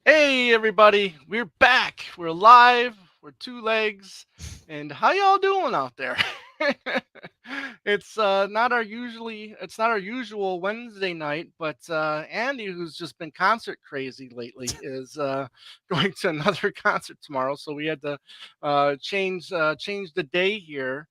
Hey everybody, we're back. We're live. We're two legs. And how y'all doing out there? It's not our usual Wednesday night, but Andy, who's just been concert crazy lately, is going to another concert tomorrow. So we had to change the day here,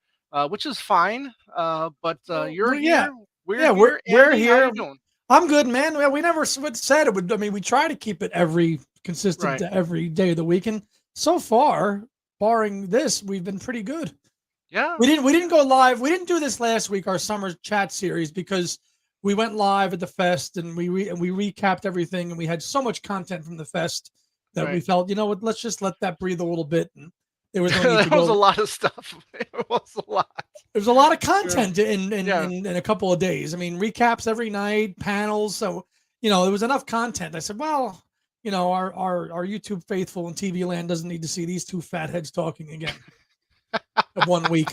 which is fine. But you're Yeah, here. We're yeah, we're here. we're Andy, how here. you doing? I'm good, man. Well, we never said it would. I mean, we try to keep it every consistent Right. to every day of the week, and so far, barring this, we've been pretty good. Yeah. We didn't go live. We didn't do this last week, our summer chat series, because we went live at the fest and we recapped everything, and we had so much content from the fest that we Right. felt, you know what, let's just let that breathe a little bit, and there was no need to That was a go. lot of stuff. It was a lot. There's a lot of Yeah. content in Yeah. in a couple of days. I mean, recaps every night, panels. So, there was enough content. I said, well, our YouTube faithful in TV land doesn't need to see these two fatheads talking again of 1 week.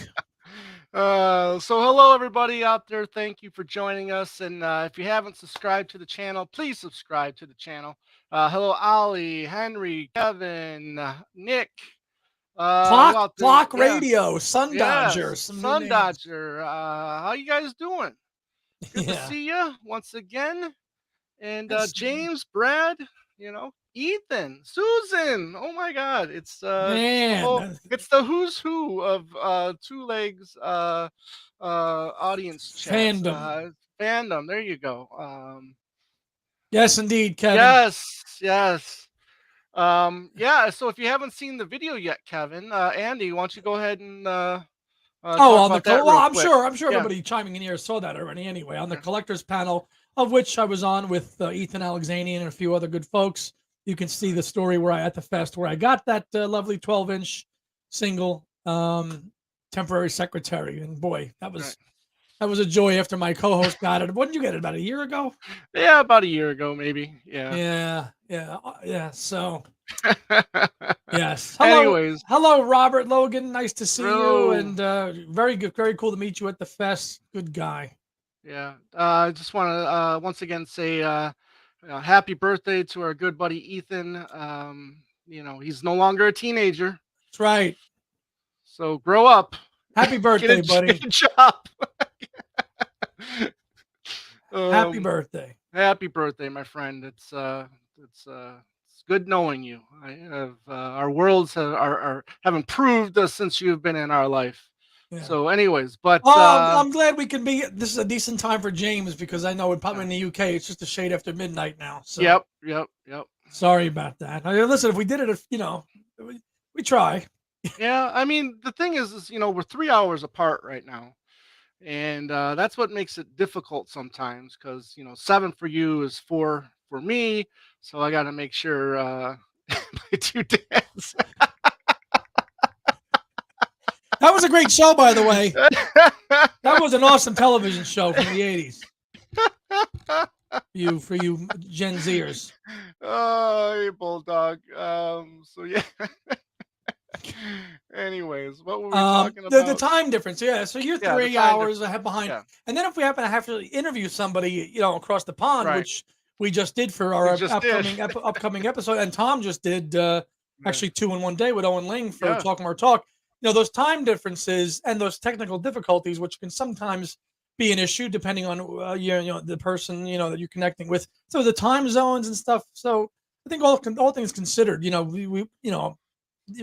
So hello everybody out there. Thank you for joining us. And if you haven't subscribed to the channel, please subscribe to the channel. Hello, Ollie, Henry, Kevin, Nick. Who Clock out there? Clock Yeah. Radio, Sun Yes. Dodger, some new Sun names. Dodger. How you guys doing? Good to Yeah. see you once again. And Yes, James, Brad, Ethan, Susan. Oh my God, man. it's the who's who of two legs audience chat Fandom. fandom. There you go. Yes, indeed, Kevin. Yes, yes. Yeah. So if you haven't seen the video yet, Kevin, Andy, why don't you go ahead and Oh, talk on the about that well, real I'm quick? sure. I'm sure Yeah. everybody chiming in here saw that already. Anyway, on the Yeah. collectors panel, of which I was on with Ethan Alexanian and a few other good folks, you can see Right. the story where I at the fest where I got that lovely 12-inch single temporary secretary, and boy, Right. that was a joy after my co-host got it. When did you get it? About a year ago? Yeah, about a year ago, maybe. Yeah. Yeah. So yes, Anyways, hello, Robert Logan. Nice to see you, bro. and very good, very cool to meet you at the fest. Good guy. Yeah. I just want to once again say happy birthday to our good buddy Ethan. He's no longer a teenager, That's right. so grow up, Happy birthday, get buddy. a job. Happy um, birthday. Happy birthday, my friend. It's good knowing you. I have our worlds have improved since you've been in our life. Yeah. So, anyways, but Oh, I'm glad we can be. This is a decent time for James because I know it probably uh, in the UK it's just a shade after midnight now. So yep. sorry about that. Listen, if we did it, we try. Yeah, I mean, the thing is we're 3 hours apart right now, and that's what makes it difficult sometimes because 7 for you is 4 for me, so I got to make sure my two dads. That was a great show, by the way. That was an awesome television show from the '80s. For you Gen Zers. Oh, hey, bulldog. So yeah. Anyways, what were we talking The about? time difference, yeah. So you're Yeah, the three time hours difference. ahead behind, Yeah, and then if we happen to have to interview somebody, across the pond, right. which we just did for We our just did. upcoming episode, and Tom just did Yeah, actually 2 in 1 day with Owen Ling for yeah, Talk More Talk. Those time differences and those technical difficulties, which can sometimes be an issue depending on the person that you're connecting with. So the time zones and stuff. So I think all things considered, we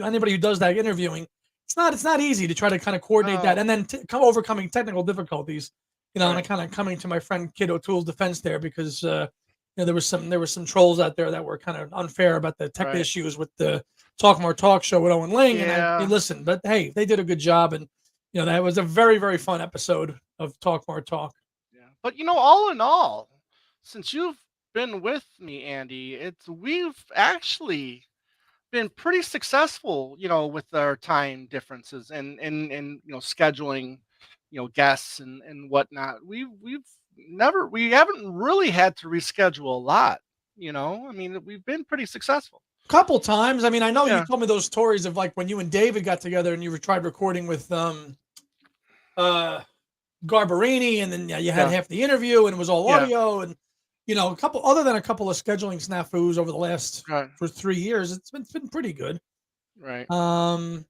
anybody who does that interviewing, it's not easy to try to kind of coordinate that, oh, and then overcoming technical difficulties. And I right, kind of coming to my friend Kid O'Toole's defense there because there was some trolls out there that were kind of unfair about the tech right. issues with the Talk More Talk show with Owen Ling, and I Yeah, listen, but hey, they did a good job, and that was a very very fun episode of Talk More Talk. yeah. But all in all, since you've been with me, Andy, we've actually been pretty successful, with our time differences and scheduling, guests and whatnot. We haven't really had to reschedule a lot. I mean, we've been pretty successful. Couple times. I mean, I know you Yeah, told me those stories of like when you and David got together and you tried recording with uh Garbarini, and then you had yeah, half the interview and it was all yeah, audio, and a couple other than a couple of scheduling snafus over the last Right. for 3 years. It's been pretty good. Right. Um,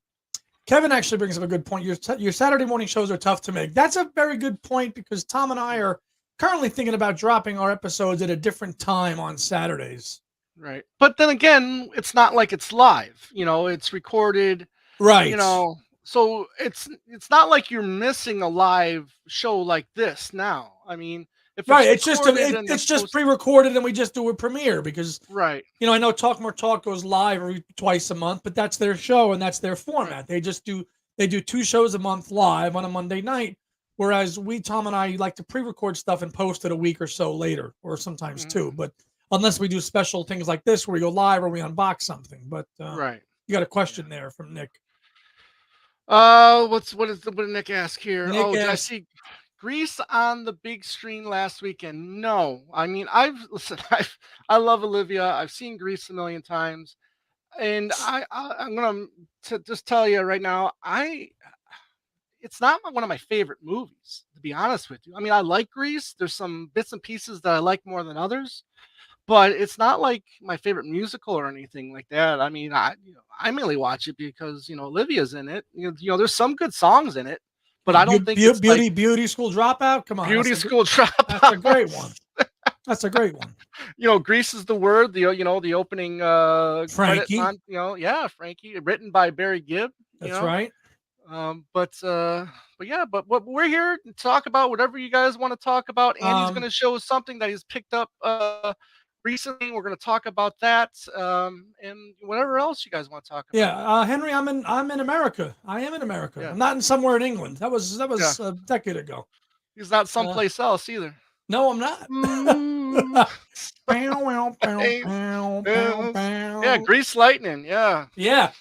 Kevin actually brings up a good point. Your Saturday morning shows are tough to make. That's a very good point because Tom and I are currently thinking about dropping our episodes at a different time on Saturdays. Right. But then again, it's not like it's live. It's recorded. you Right. know so it's not like you're missing a live show like this now. I mean, if Right. it's It's just recorded and it's it's just posted. pre-recorded and we just do a premiere because Right. I know Talk More Talk goes live twice a month, but that's their show and that's their Right. format. They do 2 shows a month live on a Monday night, whereas Tom and I like to pre-record stuff and post it a week or so later, or sometimes Mhm. two. But unless we do special things like this where we go live or we unbox something. But Right. you got a Yeah. question there from Nick. What did Nick ask here? Nick Oh, did I asks, see Grease on the big screen last weekend? No. I mean, I've listen. I love Olivia. I've seen Grease a million times, and I'm gonna just tell you right now. It's not one of my favorite movies, to be honest with you. I mean, I like Grease. There's some bits and pieces that I like more than others, but it's not like my favorite musical or anything like that. I mean, I mainly watch it because Olivia's in it. There's some good songs in it, but I don't think it's like Beauty School Dropout. Come on, Beauty School that's a great Dropouts. one. That's a great one. Grease is the word. The opening credit Frankie. mon. Yeah, Frankie, written by Barry Gibb. You That's know, right. but yeah, but we're here to talk about whatever you guys want to talk about. Andy's going Um, to show us something that he's picked up recently. We're going to talk about that, and whatever else you guys want to talk Yeah, about. Henry, I'm in America. I am in America. Yeah, I'm not in somewhere in England. That yeah. was a decade ago. He's not Uh, someplace else either. no, I'm not. Ooh, Bow, wow, bow, something bow, bow, else. Yeah, bow. Grease Lightning. Yeah. Yeah.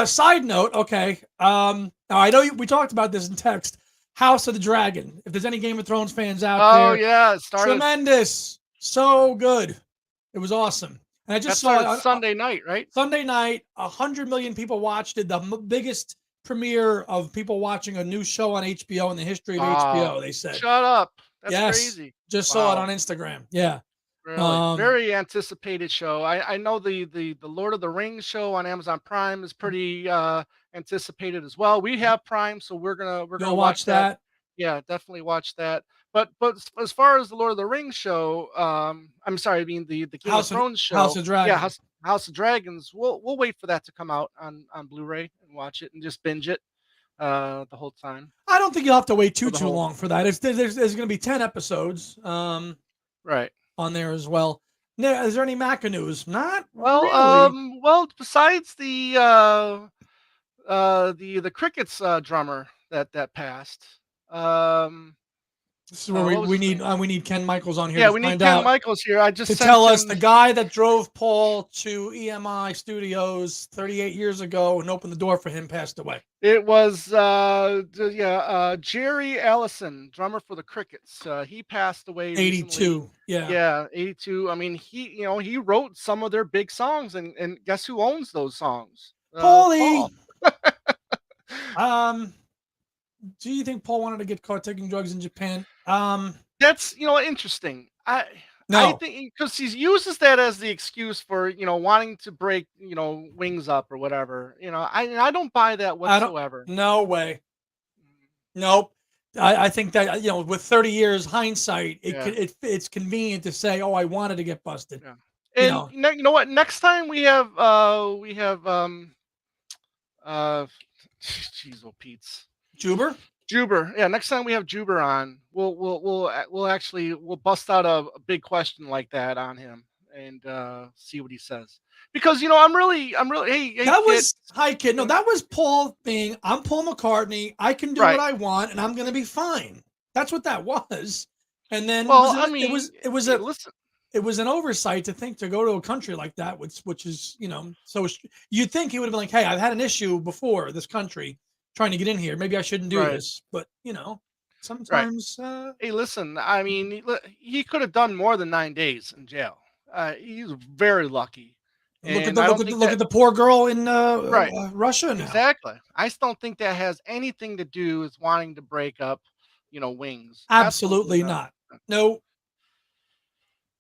Side note. Okay. Now I know we talked about this in text. House of the Dragon. If there's any Game of Thrones fans out Oh there, yeah, it started. tremendous, so good. It was awesome. And I That just saw it started on Sunday night, right? Sunday night. 100 million people watched it. The biggest premiere of people watching a new show on HBO in the history of Oh, HBO. They said, shut up. That's yes. crazy. Just saw it Wow. on Instagram. Yeah. Really, Um, very anticipated show. I know the Lord of the Rings show on Amazon Prime is pretty anticipated as well. We have Prime, so we're gonna you'll watch watch that. that. Yeah, definitely watch that. But as far as the Lord of the Rings show, I'm sorry, I mean the Game of Thrones House show. of Yeah, Dragon. House of Dragons. We'll wait for that to come out on Blu-ray and watch it and just binge it the whole time I don't think you'll have to wait for too the too whole. long for that. There's going to be 10 episodes Right. on there as well. Now, is there any Maca news? Not Well, really. besides the Crickets drummer that passed. Um, This is where we, what was we his need name? we need Ken Michaels on here Yeah, to we need find Ken out, Michaels here. I just to sent tell us him. the guy that drove Paul to EMI Studios 38 years ago and opened the door for him passed away. It was Jerry Allison, drummer for the Crickets. He passed away recently. 82. Yeah. Yeah, 82. I mean, he wrote some of their big songs, and guess who owns those songs? Paulie. Paul. Um, do you think Paul wanted to get caught taking drugs in Japan? That's interesting. I No. think because he uses that as the excuse for wanting to break wings up or whatever. I don't buy that I don't. whatsoever. No way. Nope. I think that with 30 years hindsight, Yeah, it's convenient to say, "Oh, I wanted to get busted." yeah. You And know, you know what? Next time we have uh jeez, oh Pete's Juber. Juber. Yeah, next time we have Juber on, we'll bust out a big question like that on him and see what he says. Because I'm really hey That kid. was hi kid. No, you know, that was Paul being. I'm Paul McCartney. I can do what Right. I want, and I'm going to be fine. That's what that was. And then Well, I mean, listen. it was an oversight to think to go to a country like that, which is so you'd think he would have been like, hey, I've had an issue before this country trying to get in here. Maybe I shouldn't do Right. this, but Right. sometimes Hey, listen. I mean, he could have done more than 9 days in jail. He's very lucky, and I don't think look at that. the poor girl in Right. Russia now. Exactly. I just don't think that has anything to do with wanting to break up, wings. Absolutely Absolutely not. not. No.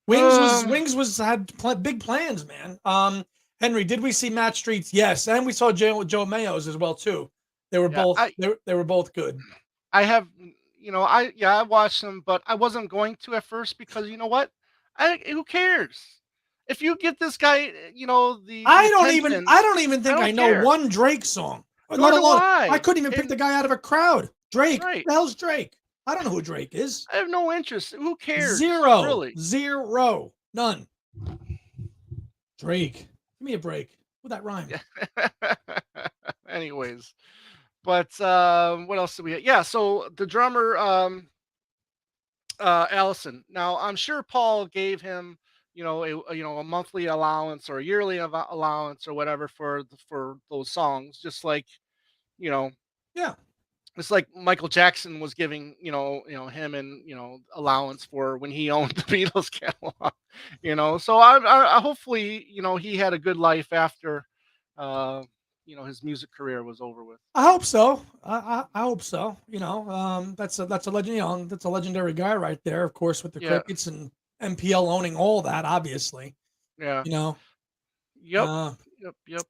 Um, Wings was had big plans, man. Henry, did we see Matt Street's? Yes, and we saw Joe Mayo's as well too. They were yeah, both they were both good. I have, I watched them, but I wasn't going to at first because you know what? Who cares? If you get this guy, the attention, I don't even I think I don't know care. one Drake song. Nor Let do alone I I. couldn't even pick the And guy out of a crowd. Drake, right, the hell's Drake? I don't know who Drake is. I have no interest. Who cares, Zero, really? zero, none. Drake, give me a break. Would that rhyme? Yeah. Anyways, but what else did we? Yeah, so the drummer, Allison. Now I'm sure Paul gave him, a monthly allowance or a yearly allowance or whatever for those songs, just like you know Yeah. it's like Michael Jackson was giving, him and allowance for when he owned the Beatles catalog, So I hopefully he had a good life after, uh, his music career was over with. I hope so. I hope so. That's a legend. That's a legendary guy right there. Of course, with the Yeah, Crickets and MPL owning all that, obviously. yeah, You know. yep, Uh, yep.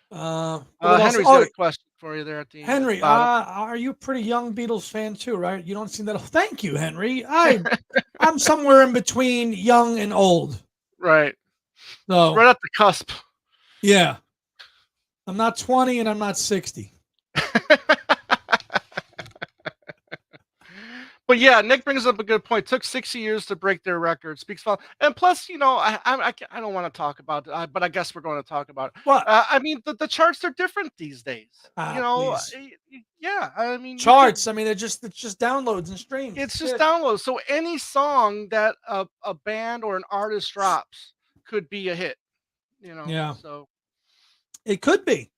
what else? Henry's got Oh, a question for you there at the Henry. bottom. Are you a pretty young Beatles fan too? Right? You don't seem that. Thank you, Henry. I'm somewhere in between young and old. Right, So right at the cusp. yeah, I'm not 20 and I'm not 60. But yeah, Nick brings up a good point. Took 60 years to break their record. Speaks for, and plus, I don't want to talk about it, but I guess we're going to talk about it. What? I mean, the charts are different these days. Please. Yeah. I mean, you could. Charts. I mean, it's just downloads and streams. It's That's just it. downloads. So any song that a band or an artist drops could be a hit. Yeah. So It could be.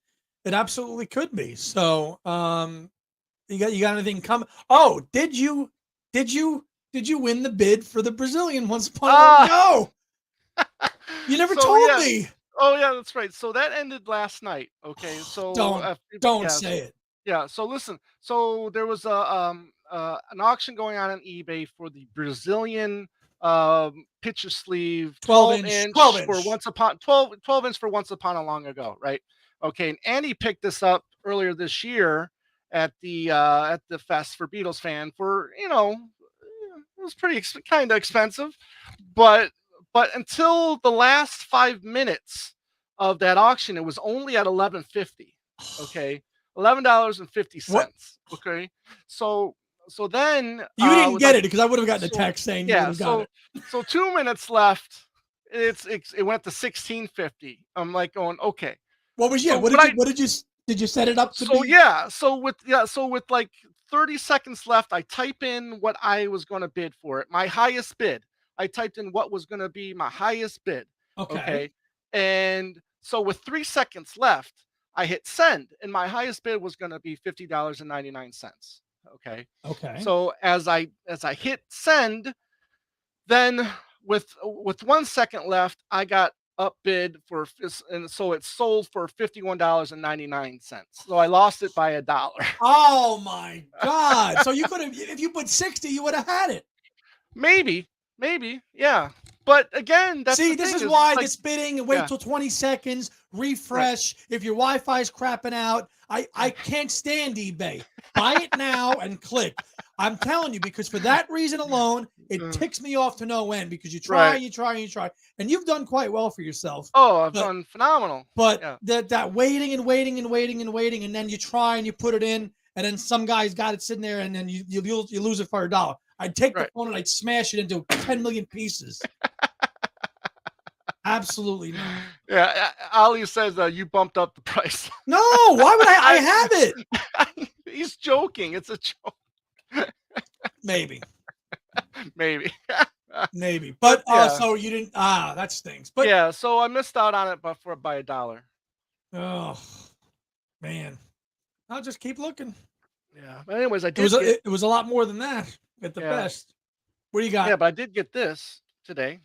It absolutely could be. So, you got anything coming? Oh, did you did you win the bid for the Brazilian once upon a long ah, ago? You never so told yeah. me. Oh yeah, that's right. So that ended last night. Okay, so Don't yeah, say it. yeah. So listen. So there was an auction going on eBay for the Brazilian picture sleeve 12 12 inch, 12 inch for inch. once upon 12 inch for once upon a long ago, right? Okay, and Andy picked this up earlier this year at the fest for Beatles fan for it was pretty kind of expensive, but until the last 5 minutes of that auction, it was only at 11.50. Okay, What? $11.50. Okay, so then You didn't with get like it because I would have gotten a so text saying you would yeah have got it. so 2 minutes left. It went to 16.50. I'm like going okay. What was yeah? So what I Did you set it up to so be? yeah, so with like 30 seconds left, I type in what I was going to bid for it. My highest bid. I typed in what was going to be my highest bid. Okay. Okay. And so with 3 seconds left, I hit send and my highest bid was going to be $50.99. Okay. Okay. So as I hit send, then with 1 second left, I got upbid for and so it sold for $51.99. So I lost it by $1. Oh my God. So you could have, if you put 60, you would have had it. Maybe, yeah. But again, that's See, the this thing is is it's why like this bidding and wait yeah, till 20 seconds, right. refresh. If your Wi-Fi is crapping out, I can't stand eBay. Buy it now and click. I'm telling you, because for that reason alone, it Uh, ticks me off to no end because you try, right. you try, you try, and you've done quite well for yourself. Oh, I've But done phenomenal. but Yeah. that waiting and waiting and waiting and waiting, and then you try and you put it in, and then some guy's got it sitting there, and then you lose it for $1. I'd take the Right. phone and I'd smash it into 10 million pieces. Absolutely not. Yeah, Ali says you bumped up the price. No, why would I I, have it? he's joking. It's a joke. Maybe. Maybe. Maybe. But But yeah. so you didn't that stinks. But Yeah, so I missed out on it, but by $1. oh man. I'll just keep looking. Yeah, but anyways, I did get. It was a lot more than that at the Yeah, best. What do you got? yeah, but I did get this today.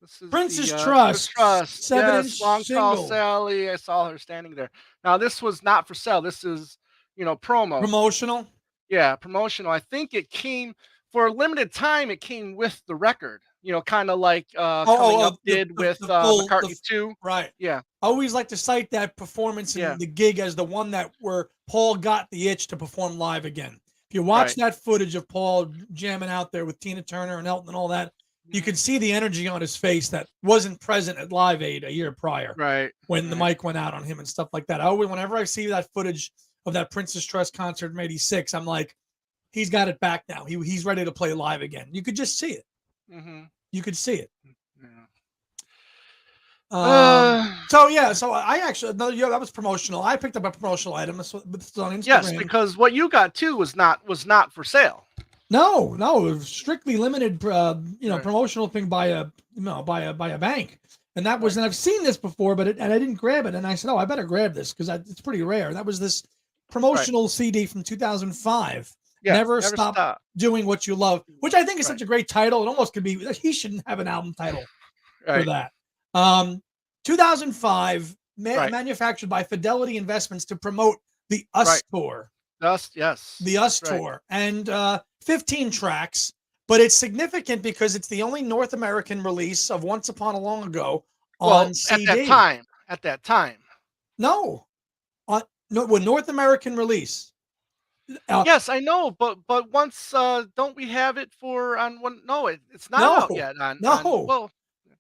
This is Princess the Chris Trust, Trust. seven Yes, inch Long Tall single. Sally. I saw her standing there. Now this was not for sale. This is promo. Promotional. Yeah, promotional. I think it came for a limited time. It came with the record. kind of like Coming Oh, Up did with the full, McCartney 2. right. Yeah, I always like to cite that performance in yeah, the gig as the one that where Paul got the itch to perform live again. If you watch right. that footage of Paul jamming out there with Tina Turner and Elton and all that, you Mhm. can see the energy on his face that wasn't present at Live Aid a year prior Right, when the right. mic went out on him and stuff like that. I always, whenever I see that footage of that Princess Trust concert in '86, I'm like, he's got it back now. He's ready to play live again. You could just see it. Hmm. You could see it. Yeah. Um, Uh, so yeah, so I actually no, yeah, that was promotional. I picked up a promotional item. This was on yes, Instagram. because what you got too was not for sale. No, no, it was strictly limited, Right, promotional thing by a, by a bank. And that was, right, and I've seen this before, but and I didn't grab it. And I said, oh, I better grab this because it's pretty rare. That was this right. promotional CD from 2005. Yeah, Never never Stop stop. Doing What You Love, which I think is Right, such a great title. It almost could be, he shouldn't have an album title for right, that. 2005, right, manufactured by Fidelity Investments to promote the Us right. Tour, Dust. Yes, the Us that's right. Tour, and 15 tracks. But it's significant because it's the only North American release of Once Upon a Long Ago Well, on at that CD. time, at that time. No, no, well, North American release. Uh, Yes, I know, but once don't we have it for on one? No, it's not out no, yet on. no, Well,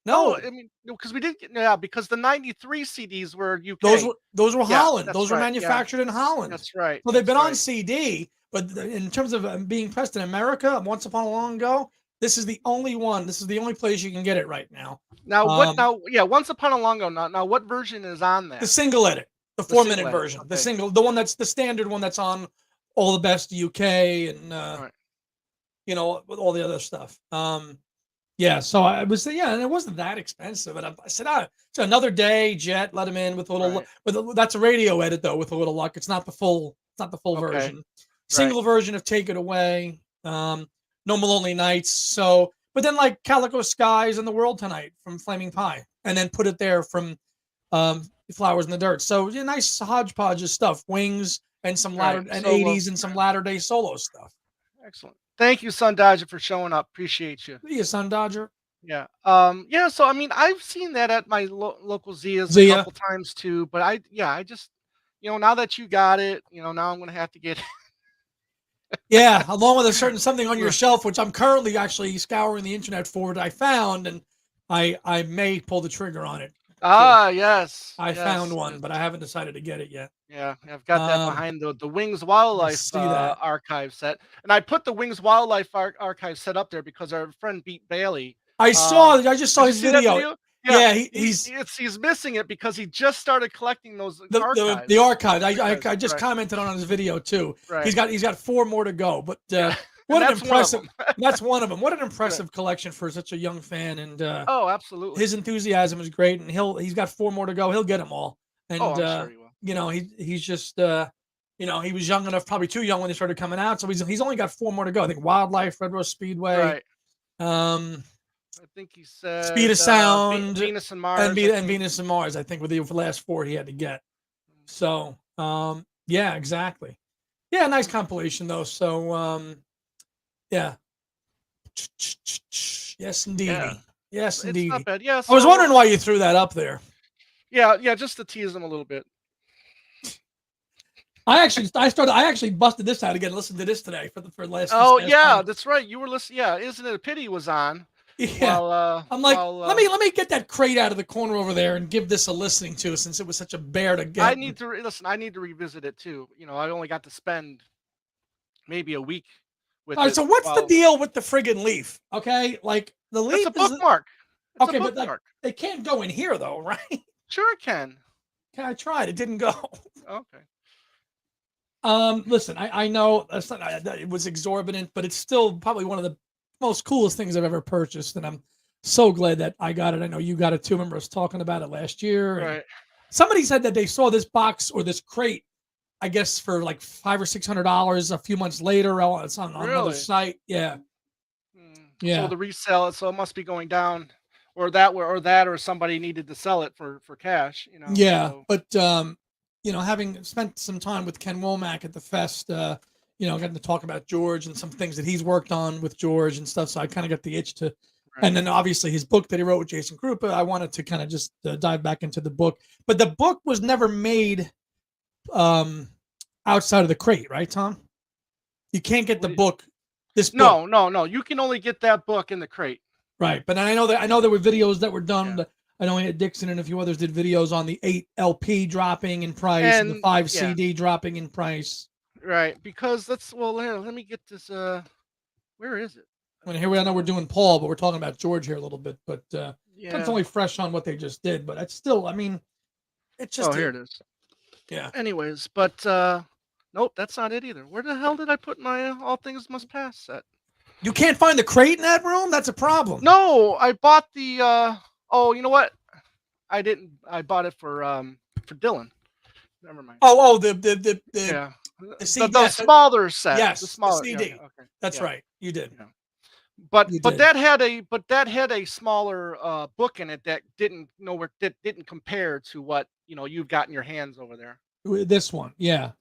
no, no. I mean because we did get, yeah, because the '93 CDs were Those UK. were those were Yeah, Holland. that's Those were right. Yeah, manufactured in Holland. that's right. So they've That's been on right. CD, but in terms of being pressed in America, Once Upon a Long Ago, this is the only one. This is the only place you can get it right now. Now what? Um, Now yeah, Once Upon a Long Ago. Now what version is on the that? single edit, the The single 4 minute edit. version, Okay. the one that's the standard one that's on all the best UK and All right. all the other stuff. Yeah, so I was, yeah, and it wasn't that expensive. And I said, it's another day, Jet, let him in with a little, Right. that's a radio edit though, with a little luck. It's not the full Okay. version. Right. Single version of Take It Away, No More Lonely Nights. So, but then like Calico Skies and The World Tonight from Flaming Pie, and then put it there from Flowers in the Dirt. So yeah, nice hodgepodge of stuff, Wings and some Right. latter and Solo. 80s and some Right. latter day solo stuff. Excellent. Thank you, Sun Dodger, for showing up. Appreciate you. See you, Sun Dodger. Yeah. Yeah. So I mean, I've seen that at my local Zia's a Zia. couple times too. But I just, now that you got it, now I'm gonna have to get. Yeah, along with a certain something on your Right. shelf, which I'm currently actually scouring the internet for, that I found, and I may pull the trigger on it too. Ah, yes, I found yes, one, yes. but I haven't decided to get it yet. Yeah, I've got that Um, behind the Wings I Wildlife see that. archive set, and I put the Wings Wildlife archive set up there because our friend Beat Bailey. I just saw Did you his see that video. video? Yeah, Yeah, he's he's missing it because he just started collecting those the archives. archive. Archives, I just right, commented on his video too. right. He's got 4 more to go, but Yeah, and what an that's one of impressive. them. That's one of them. What an Right. impressive collection for such a young fan, and Oh, absolutely. his enthusiasm is great, and he's got 4 more to go. He'll get them all, Oh, and I'm sure he will. he's just he was young enough, probably too young when they started coming out, so he's only got 4 more to go. I think Wildlife, Red Rose Speedway, Right. um, I think he Speed of said Sound, Venus and Mars. I and think. Venus and Mars. I think were the last 4 he had to get. So yeah, exactly. Yeah, nice compilation though. So yeah, yes Yeah, indeedy, yes it's not indeedy. bad. Yeah. I was So wondering why you threw that up there. yeah, just to tease him a little bit. I actually busted this out again. Listened to this today for this Oh last yeah, time. that's right. You were listening. Yeah, isn't it a pity he was on? Yeah, While I'm like, let me get that crate out of the corner over there and give this a listening to, since it was such a bear to I get. need to listen. I need to revisit it too. I only got to spend maybe a week with All right, it. so what's the Well, deal with the friggin' leaf? Okay, like the it's leaf a is bookmark. It's a okay, but like bookmark. they can't go in here though, right? Sure, it can. Okay, I tried, it didn't go. Okay. Listen, I know that's not, it was exorbitant, but it's still probably one of the most coolest things I've ever purchased, and I'm so glad that I got it. I know you got it too. Remember us talking about it last year, and Right. somebody said that they saw this box or this crate, I guess for like $500 or $600 a few months later. It's on another Really? site. Yeah, So yeah, the resell it, so it must be going down, or somebody needed to sell it for cash. yeah. So But having spent some time with Ken Womack at the fest, getting to talk about George and some things that he's worked on with George and stuff. So I kind of got the itch to And Right. then obviously his book that he wrote with Jason Krupa. I wanted to kind of just dive back into the book, but the book was never made um, outside of the crate, right, Tom? You can't get What the do you- book, this book, No, no, no. You can only get that book in the crate. right? But I know there were videos that were done. Yeah. I know Dixon and a few others did videos on the 8 LP dropping in price and the And five yeah, CD dropping in price. right. Because let me get this. Where is it? I mean, I know we're doing Paul, but we're talking about George here a little bit. But it's Yeah. only fresh on what they just did. But it's still, I mean, it's Oh, just here it is. yeah. Anyways, but nope, that's not it either. Where the hell did I put my All Things Must Pass set? You can't find the crate in that room. That's a problem. No, I bought the. Oh, you know what? I didn't. I bought it for Dylan. Never mind. The Yeah, the the CD. the Yes, smaller set, the yes, the smaller. Yeah, okay, CD. okay. That's Yeah, right. You did. yeah. But You but did. that had a smaller book in it that didn't compare to what you've got in your hands over there. This one, yeah.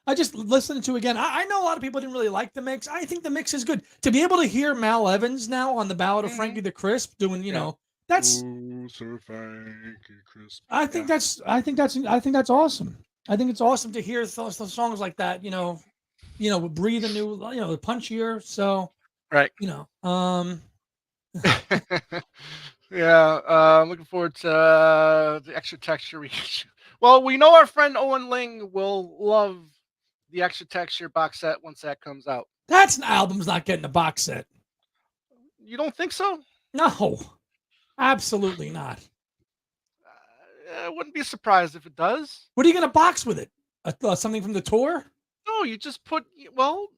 I just listened to again. I know a lot of people didn't really like the mix. I think the mix is good. To be able to hear Mal Evans now on the Ballad of Hmm. Frankie the Crisp doing, Yeah. that's Ooh, Sir Frankie Crisp. I Yeah. think that's I think that's awesome. I think it's awesome to hear songs like that, breathe a new, punchier. So, Right. you know, um Yeah. I'm looking forward to the extra texture reissue. Well, we know our friend Owen Ling will love the extra texture box set once that comes out. that's an album's not getting a box set. You don't think so? No, absolutely not. I wouldn't be surprised if it does. What are you going to box with it? Something from the tour? No, you just well,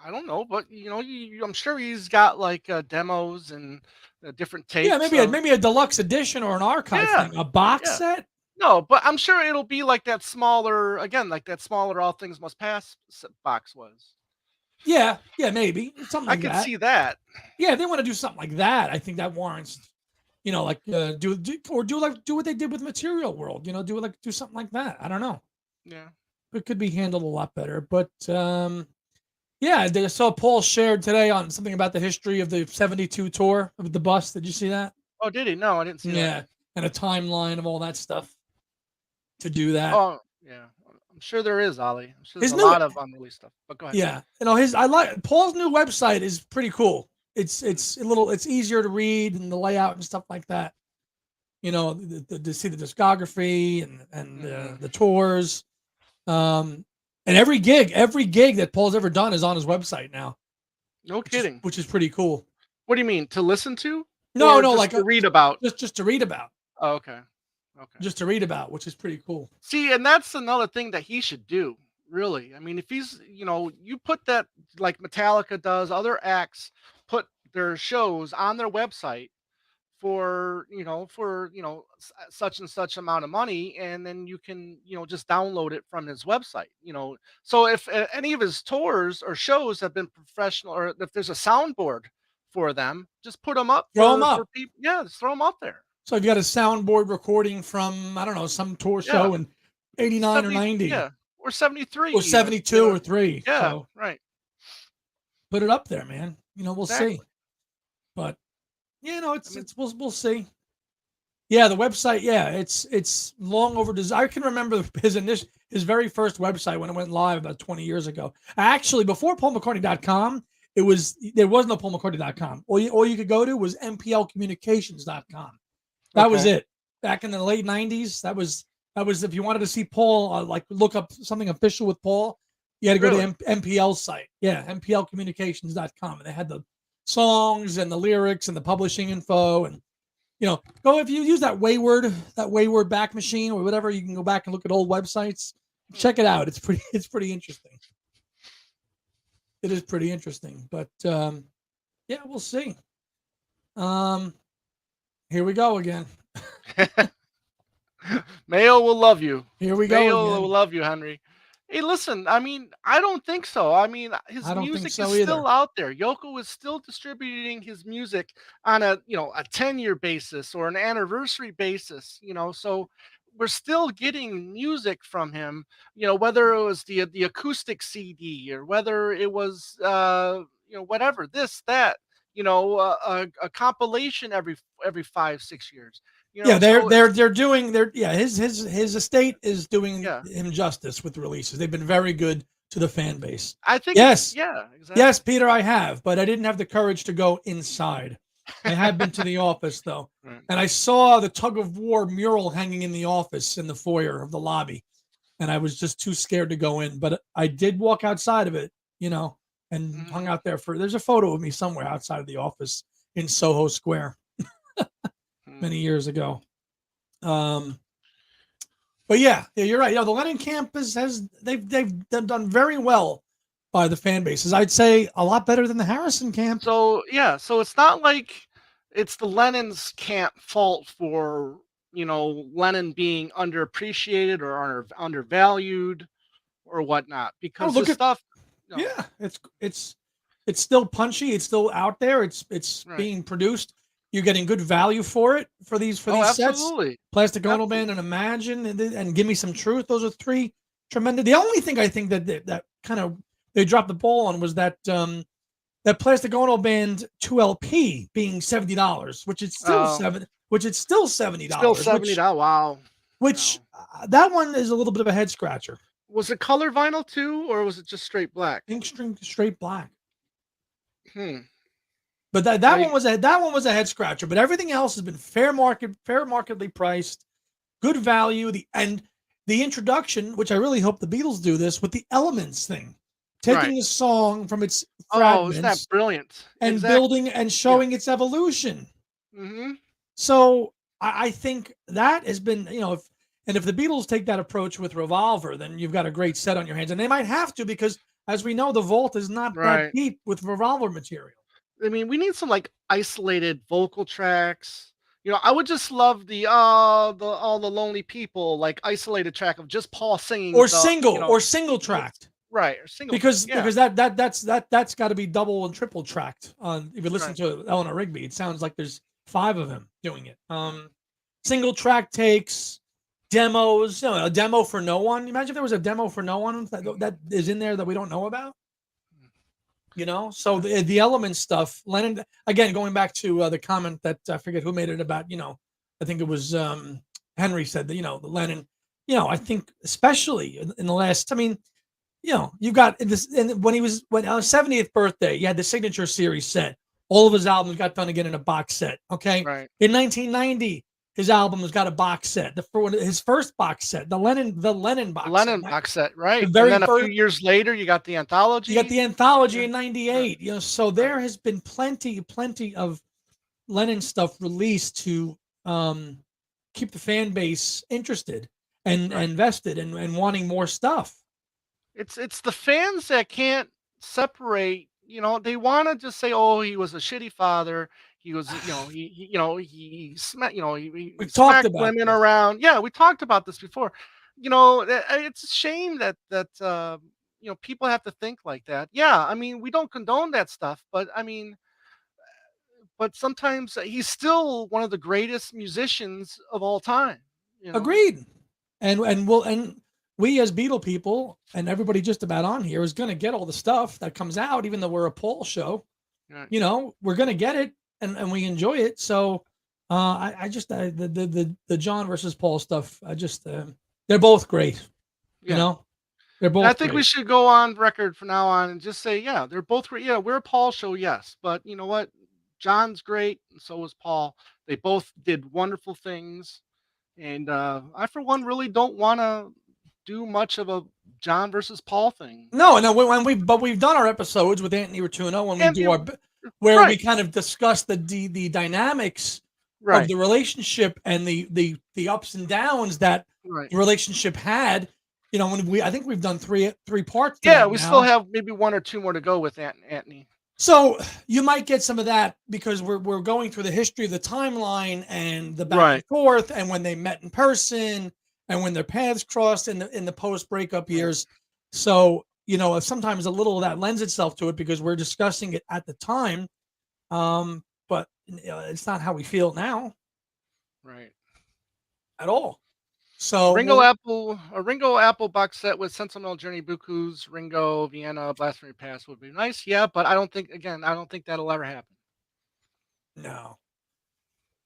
I don't know, but I'm sure he's got like demos and different Yeah, tapes maybe of. maybe a deluxe edition or an archive Yeah, thing. A box yeah. set? No, but I'm sure it'll be like that smaller again, like that smaller All Things Must Pass box was. Yeah, yeah, maybe something I like could that. see that. Yeah, if they want to do something like that, I think that warrants, like do what they did with Material World. Do something like that. I don't know. Yeah. It could be handled a lot better. But yeah, I saw Paul shared today on something about the history of the '72 tour of the bus. Did you see that? Oh, did he? No, I didn't see that. Yeah, and a timeline of all that stuff to do that. Oh, yeah. I'm sure there is, Ollie. I'm sure there's His a new lot of unreleased stuff. But go ahead. Yeah, his I like Paul's new website is pretty cool. Mm. It's easier to read and the layout and stuff like that. To see the discography and Mhm. the tours, and every gig that Paul's ever done is on his website now, No which is kidding. which is pretty cool. What do you mean? To listen to No, or no, just like to read about? just to read about, Oh, okay. Okay. which is pretty cool. See, and that's another thing that he should do, really. I mean, if you put that like Metallica does, other acts put their shows on their website for such and such amount of money, and then you can just download it from his website. So if any of his tours or shows have been professional, or if there's a soundboard for them, just put them up Throw them for up. people. Yeah, just throw them up there. So if you got a soundboard recording from, I don't know, some tour Yeah. show in '89 or 70, '90 yeah, or 73 or even. '72 or '3. Yeah, So right. put it up there, man. We'll see. Exactly. But I mean, we'll see. Yeah, the website. Yeah, it's long overdue. I can remember his very first website when it went live about 20 years ago. Actually, before PaulMcCartney.com, there was no PaulMcCartney.com. All you could go to was MPLCommunications.com. That was okay. it. Back in the late '90s, that was if you wanted to see Paul, like look up something official with Paul, you had to go to Really? MPL site. Yeah, MPLCommunications.com, and they had the songs and the lyrics and the publishing info, and go if you use that Wayward back machine or whatever, you can go back and look at old websites. Hmm. Check it out. It's pretty interesting. It is pretty interesting, but yeah, we'll see. Um, Here we go again. Mayo will love you. Here we go Mayo will again. love you, Henry. Hey, listen, I mean, I don't think so. I mean, his I don't think music is so still either. out there. Yoko is still distributing his music on a 10-year basis or an anniversary basis. So we're still getting music from him, whether it was the acoustic CD or whether it was whatever, this, that. a compilation every 5 6 years. Yeah, So they're doing their yeah his estate is doing yeah, him justice with the releases. They've been very good to the fan base. I think it's Yes, yeah, yes, exactly. Peter, I have, but I didn't have the courage to go inside. I have been to the office though, Right. and I saw the tug of war mural hanging in the office in the foyer of the lobby, and I was just too scared to go in. But I did walk outside of it, you know, and hung Mhm. out there for. There's a photo of me somewhere outside of the office in Soho Square Mhm. many years ago. Um, but yeah, you're right. The Lennon camp has they've done very well by the fan bases. I'd say a lot better than the Harrison camp. So yeah, so it's not like it's the Lennon's can't fault for Lennon being underappreciated or undervalued or whatnot Oh, because look his at stuff. yeah, it's still punchy. It's still out there. It's Right. being produced. You're getting good value for it for Oh, these sets. absolutely, Plastic Ono Band absolutely. and Imagine and Give Me Some Truth. Those are three tremendous. The only thing I think that kind of they dropped the ball on was that Plastic Ono Band 2 LP being $70, which it's still seventy Still dollars, $70. Wow. which Wow. that one is a little bit of a head scratcher. Was it color vinyl too, or was it just straight black? Ink string straight black. Hmm. But I that one was a head scratcher. But everything else has been fair markedly priced, good value. The introduction, which I really hope the Beatles do this with the elements thing, right. taking a song from its Oh, isn't that fragments brilliant? and Exactly. building and Yeah. showing its evolution. Mhm. So I think that has been, if the Beatles take that approach with Revolver, then you've got a great set on your hands. And they might have to because, as we know, the vault is not that Right. deep with Revolver material. I mean, we need some like isolated vocal tracks. I would just love the all the lonely people like isolated track of just Paul singing Or single the tracked. right or single track. Because Yeah, that's got to be double and triple tracked on. If you listen right. to Eleanor Rigby, it sounds like there's five of them doing it. Single track takes, demos, a demo for no one. Imagine if there was a demo for no one that is in there that we don't know about. So Yeah. the element stuff, Lennon, again, going back to the comment that I forget who made it about, I think it was Henry said that, the Lennon, I think especially in the last, I mean, you've got this, and when on his 70th birthday, you had the signature series set. All of his albums got done again in a box set. Okay. Right. In 1990, his albums got a box set. His first box set, the Lennon The box set, Lennon box set, the right? And very then a few first. years later, you got the You got the anthology. anthology Yeah. in Right. '98. So Right. there has been plenty of Lennon stuff released to um, keep the fan base interested and Right. invested and wanting more stuff. It's the fans that can't separate. They want to just say, "Oh, he was a shitty father. He was, he smacked, he We've talked smacked about women this. around." Yeah, we talked about this before. It's a shame that people have to think like that. Yeah, I mean, we don't condone that stuff, but I mean, but sometimes he's still one of the greatest musicians of all time. You know, Agreed. And we as Beatle people and everybody just about on here is going to get all the stuff that comes out, even though we're a Paul show. right. We're going to get it and we enjoy it. So I just the John versus Paul stuff. They're both great. You Yeah. know, they're And I both think we great. should go on record from now on and just say, yeah, they're both great. Yeah, we're a Paul show, yes, but you know what? John's great, and so was Paul. They both did wonderful things, and I, for one, really don't want to do much of a John versus Paul thing. No. We've done our episodes with Anthony Rotuno when we And do you, where we right, kind of discuss the dynamics of right, the relationship and the ups and downs that right. the relationship had. I think we've done three parts to Yeah, that we still now. have maybe one or two more to go with Anthony. So you might get some of that because we're going through the history of the timeline and the back and Right, forth and when they met in person and when their paths crossed in the post breakup right. years. So sometimes a little of that lends itself to it because we're discussing it at the time, but it's not how we feel now Right. at all. So we'll A Ringo Apple box set with Sentimental Journey Buku's Ringo Vienna Blasphemy Pass would be nice. Yeah, but I don't think that'll ever happen. No,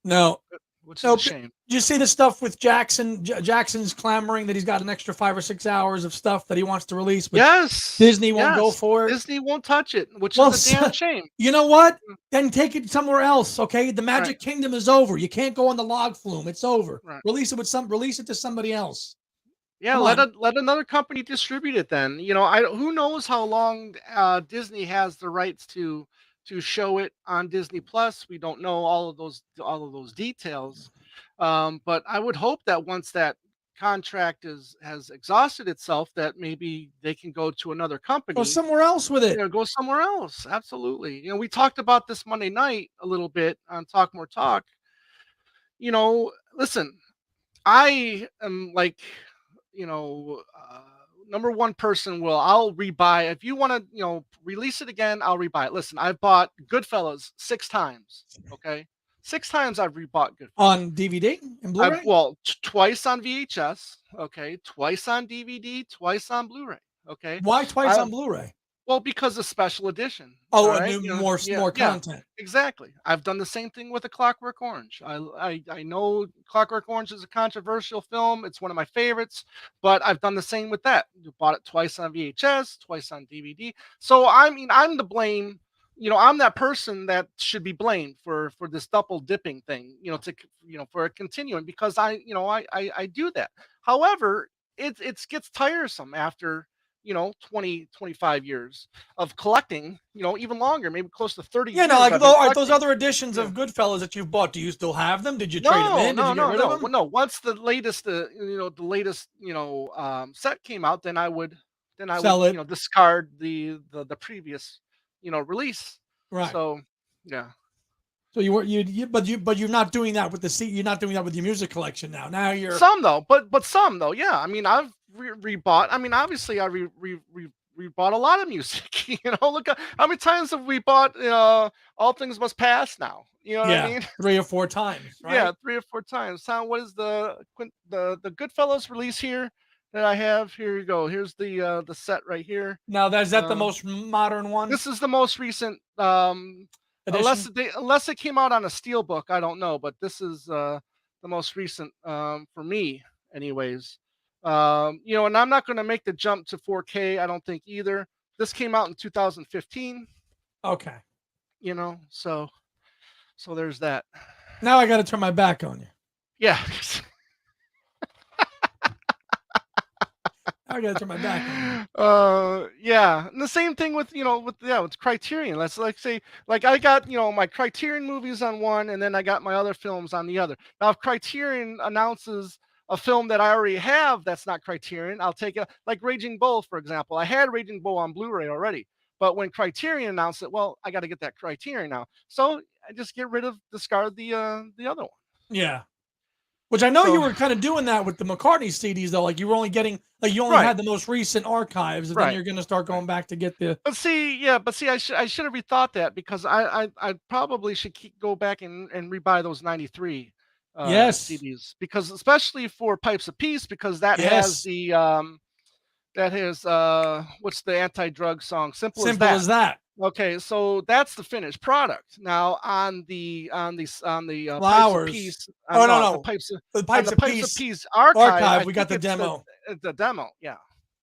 no, which is a no. shame. Do you see the stuff with Jackson? Jackson's clamoring that he's got an extra 5 or 6 hours of stuff that he wants to release, but Yes, Disney won't go yes. for it. Disney won't touch it, which is Well, a damn shame. you know what? Mm, Then take it somewhere else. Okay, the right, Magic Kingdom is over. You can't go on the log flume. It's over. right. Release it to somebody else. Yeah, Come on. let another company distribute it then. I who knows how long Disney has the rights to show it on Disney Plus. We don't know all of those details. But I would hope that once that contract is has exhausted itself, that maybe they can go to another Go company. somewhere else with it. Go somewhere else. Absolutely. We talked about this Monday night a little bit on Talk More Talk. Listen, I am like, number one person I'll rebuy if you want to, release it again. I'll rebuy it. Listen, I've bought Goodfellas 6 times. Okay, 6 times I've rebought Goodfellas. On DVD and I've Blu-ray? twice on VHS. Okay, twice on DVD, twice on Blu-ray. Okay, Why twice I on Blu-ray? well, because of special edition. All Oh, a right, new more yeah, more yeah, content. exactly. I've done the same thing with A Clockwork Orange. I know Clockwork Orange is a controversial film. It's one of my favorites, but I've done the same with that. You bought it twice on VHS, twice on DVD. So I mean, I'm the blame. I'm that person that should be blamed for this double dipping thing. For it continuing because I do that. However, it gets tiresome after 20 25 years of collecting, even longer, maybe close to 30 Yeah, no, years like I've been all right, those collecting. other editions Yeah. of Goodfellas that you've bought, do you still have them? Did you trade them No, in? Did no, you get no, rid of no. them? Well, no, once the latest set came out, then I would Sell it. discard the previous release. Right. So yeah. So but you're not doing that with you're not doing that with your music collection now. Now you're Some though, but some though, yeah. I mean, I've rebought. I mean, obviously, I rebought a lot of music. Look at how many times have we bought All Things Must Pass now. You know what I yeah, mean? 3 or 4 times, Yeah, right? 3 or 4 times. What is the Goodfellas release here that I have? Here you go. Here's the set right here. Now is that the Uh, most modern one this is the most recent. edition? Unless it came out on a steel book, I don't know, but this is the most recent for me, anyways. And I'm not going to make the jump to 4K. I don't think either. This came out in 2015. Okay. So there's that. Now I got to turn my back on you. Yeah. I got to turn my back on you. Yeah, and the same thing with Criterion. Let's like say like I got my Criterion movies on one, and then I got my other films on the other. Now, if Criterion announces a film that I already have that's not Criterion, I'll take it. Like Raging Bull, for example. I had Raging Bull on Blu-ray already, but when Criterion announced it, well, I got to get that Criterion now. So I just discard the other one. Yeah. Which I know you So were kind of doing that with the McCartney CDs though. Like you were only getting you only right, had the most recent archives, and then right. you're going to start Right. going back to get the But see, I should have rethought that because I probably should go back and rebuy those '93 yes, CDs because especially for Pipes of Peace because that has yes, what's the anti-drug song? Simple as simple that. as that. Okay, so that's the finished product. Now on the Pipes of Flowers. Peace, Oh no no, no, the on Pipes the of Pipes of Peace Peace archive, archive. I We got think the it's demo. the demo. Yeah,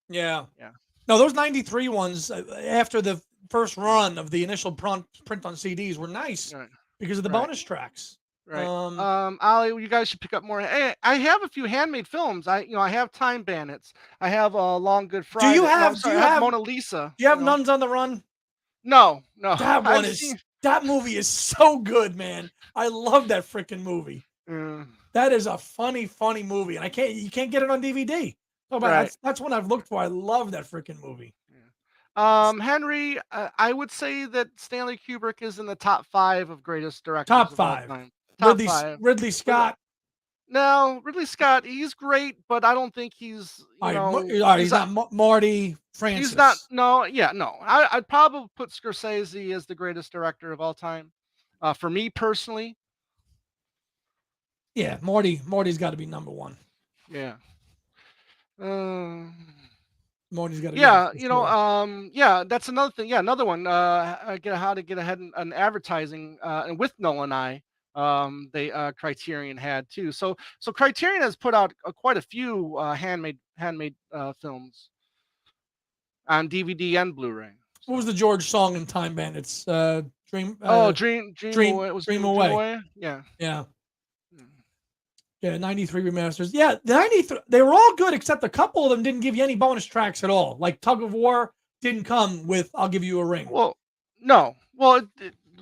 Yeah. yeah, No, those '93 ones after the first run of the initial print on CDs were nice right, because of the right. bonus tracks. Right. Um, Ali, you guys should pick up more. Hey, I have a few handmade films. I have Time Bandits. I have Long Good do you Friday. No, I'm have sorry. I have Mona Lisa. Nuns on the Run? No, no. That one I've is seen. that movie is so good, man. I love that freaking movie. Uh, That is a funny movie, and you can't get it on DVD. Oh, but right. that's one I've looked for. I love that freaking movie. Yeah. Henry, I would say that Stanley Kubrick is in the top five of greatest directors Top of all five. time. Top five. Ridley But Scott. no, Ridley Scott, he's great, but I don't think he's All right, he's not Marty he's not. Francis. No, yeah, no. I'd probably put Scorsese as the greatest director of all time. For me personally, Yeah, Marty's got to be number one. yeah. Um, Moni's got to go Yeah, for sure. yeah, that's another thing. Yeah, another one. Get how to get ahead in advertising, and with Noah and I, they Criterion had too. So Criterion has put out quite a few handmade films on DVD and Blu-ray. What was So the George song in Time Bandits? Dream, oh, Dream Dream, Away. It was Dream Dream Away. Away. Yeah. Yeah, Mm. yeah. 93 remasters. Yeah, the 93. They were all good except a couple of them didn't give you any bonus tracks at all. Like Tug of War didn't come with "I'll Give You a Ring." Well, no. Well,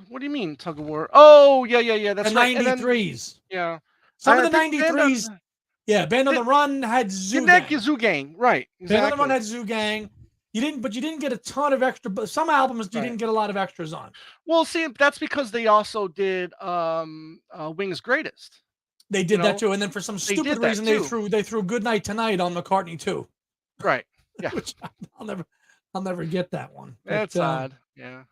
what do you mean tug of war? Oh, yeah, yeah, yeah. The That's right. And then 93s. yeah, Some of I the think Band on 93s. Yeah, Band on did the Run had didn't Zoo that get Gang. Zoo Gang? Right. Band on the Run Exactly. had Zoo Gang. You didn't get a ton of extra. But some albums you Right. didn't get a lot of extras on. Well, see, that's because they also did Wings Greatest. They You did that know, too, and then for some they stupid did that reason too. they threw "Good Night Tonight" on McCartney too, Right. Yeah. which I'll never I'll never get that one. But That's odd. Yeah.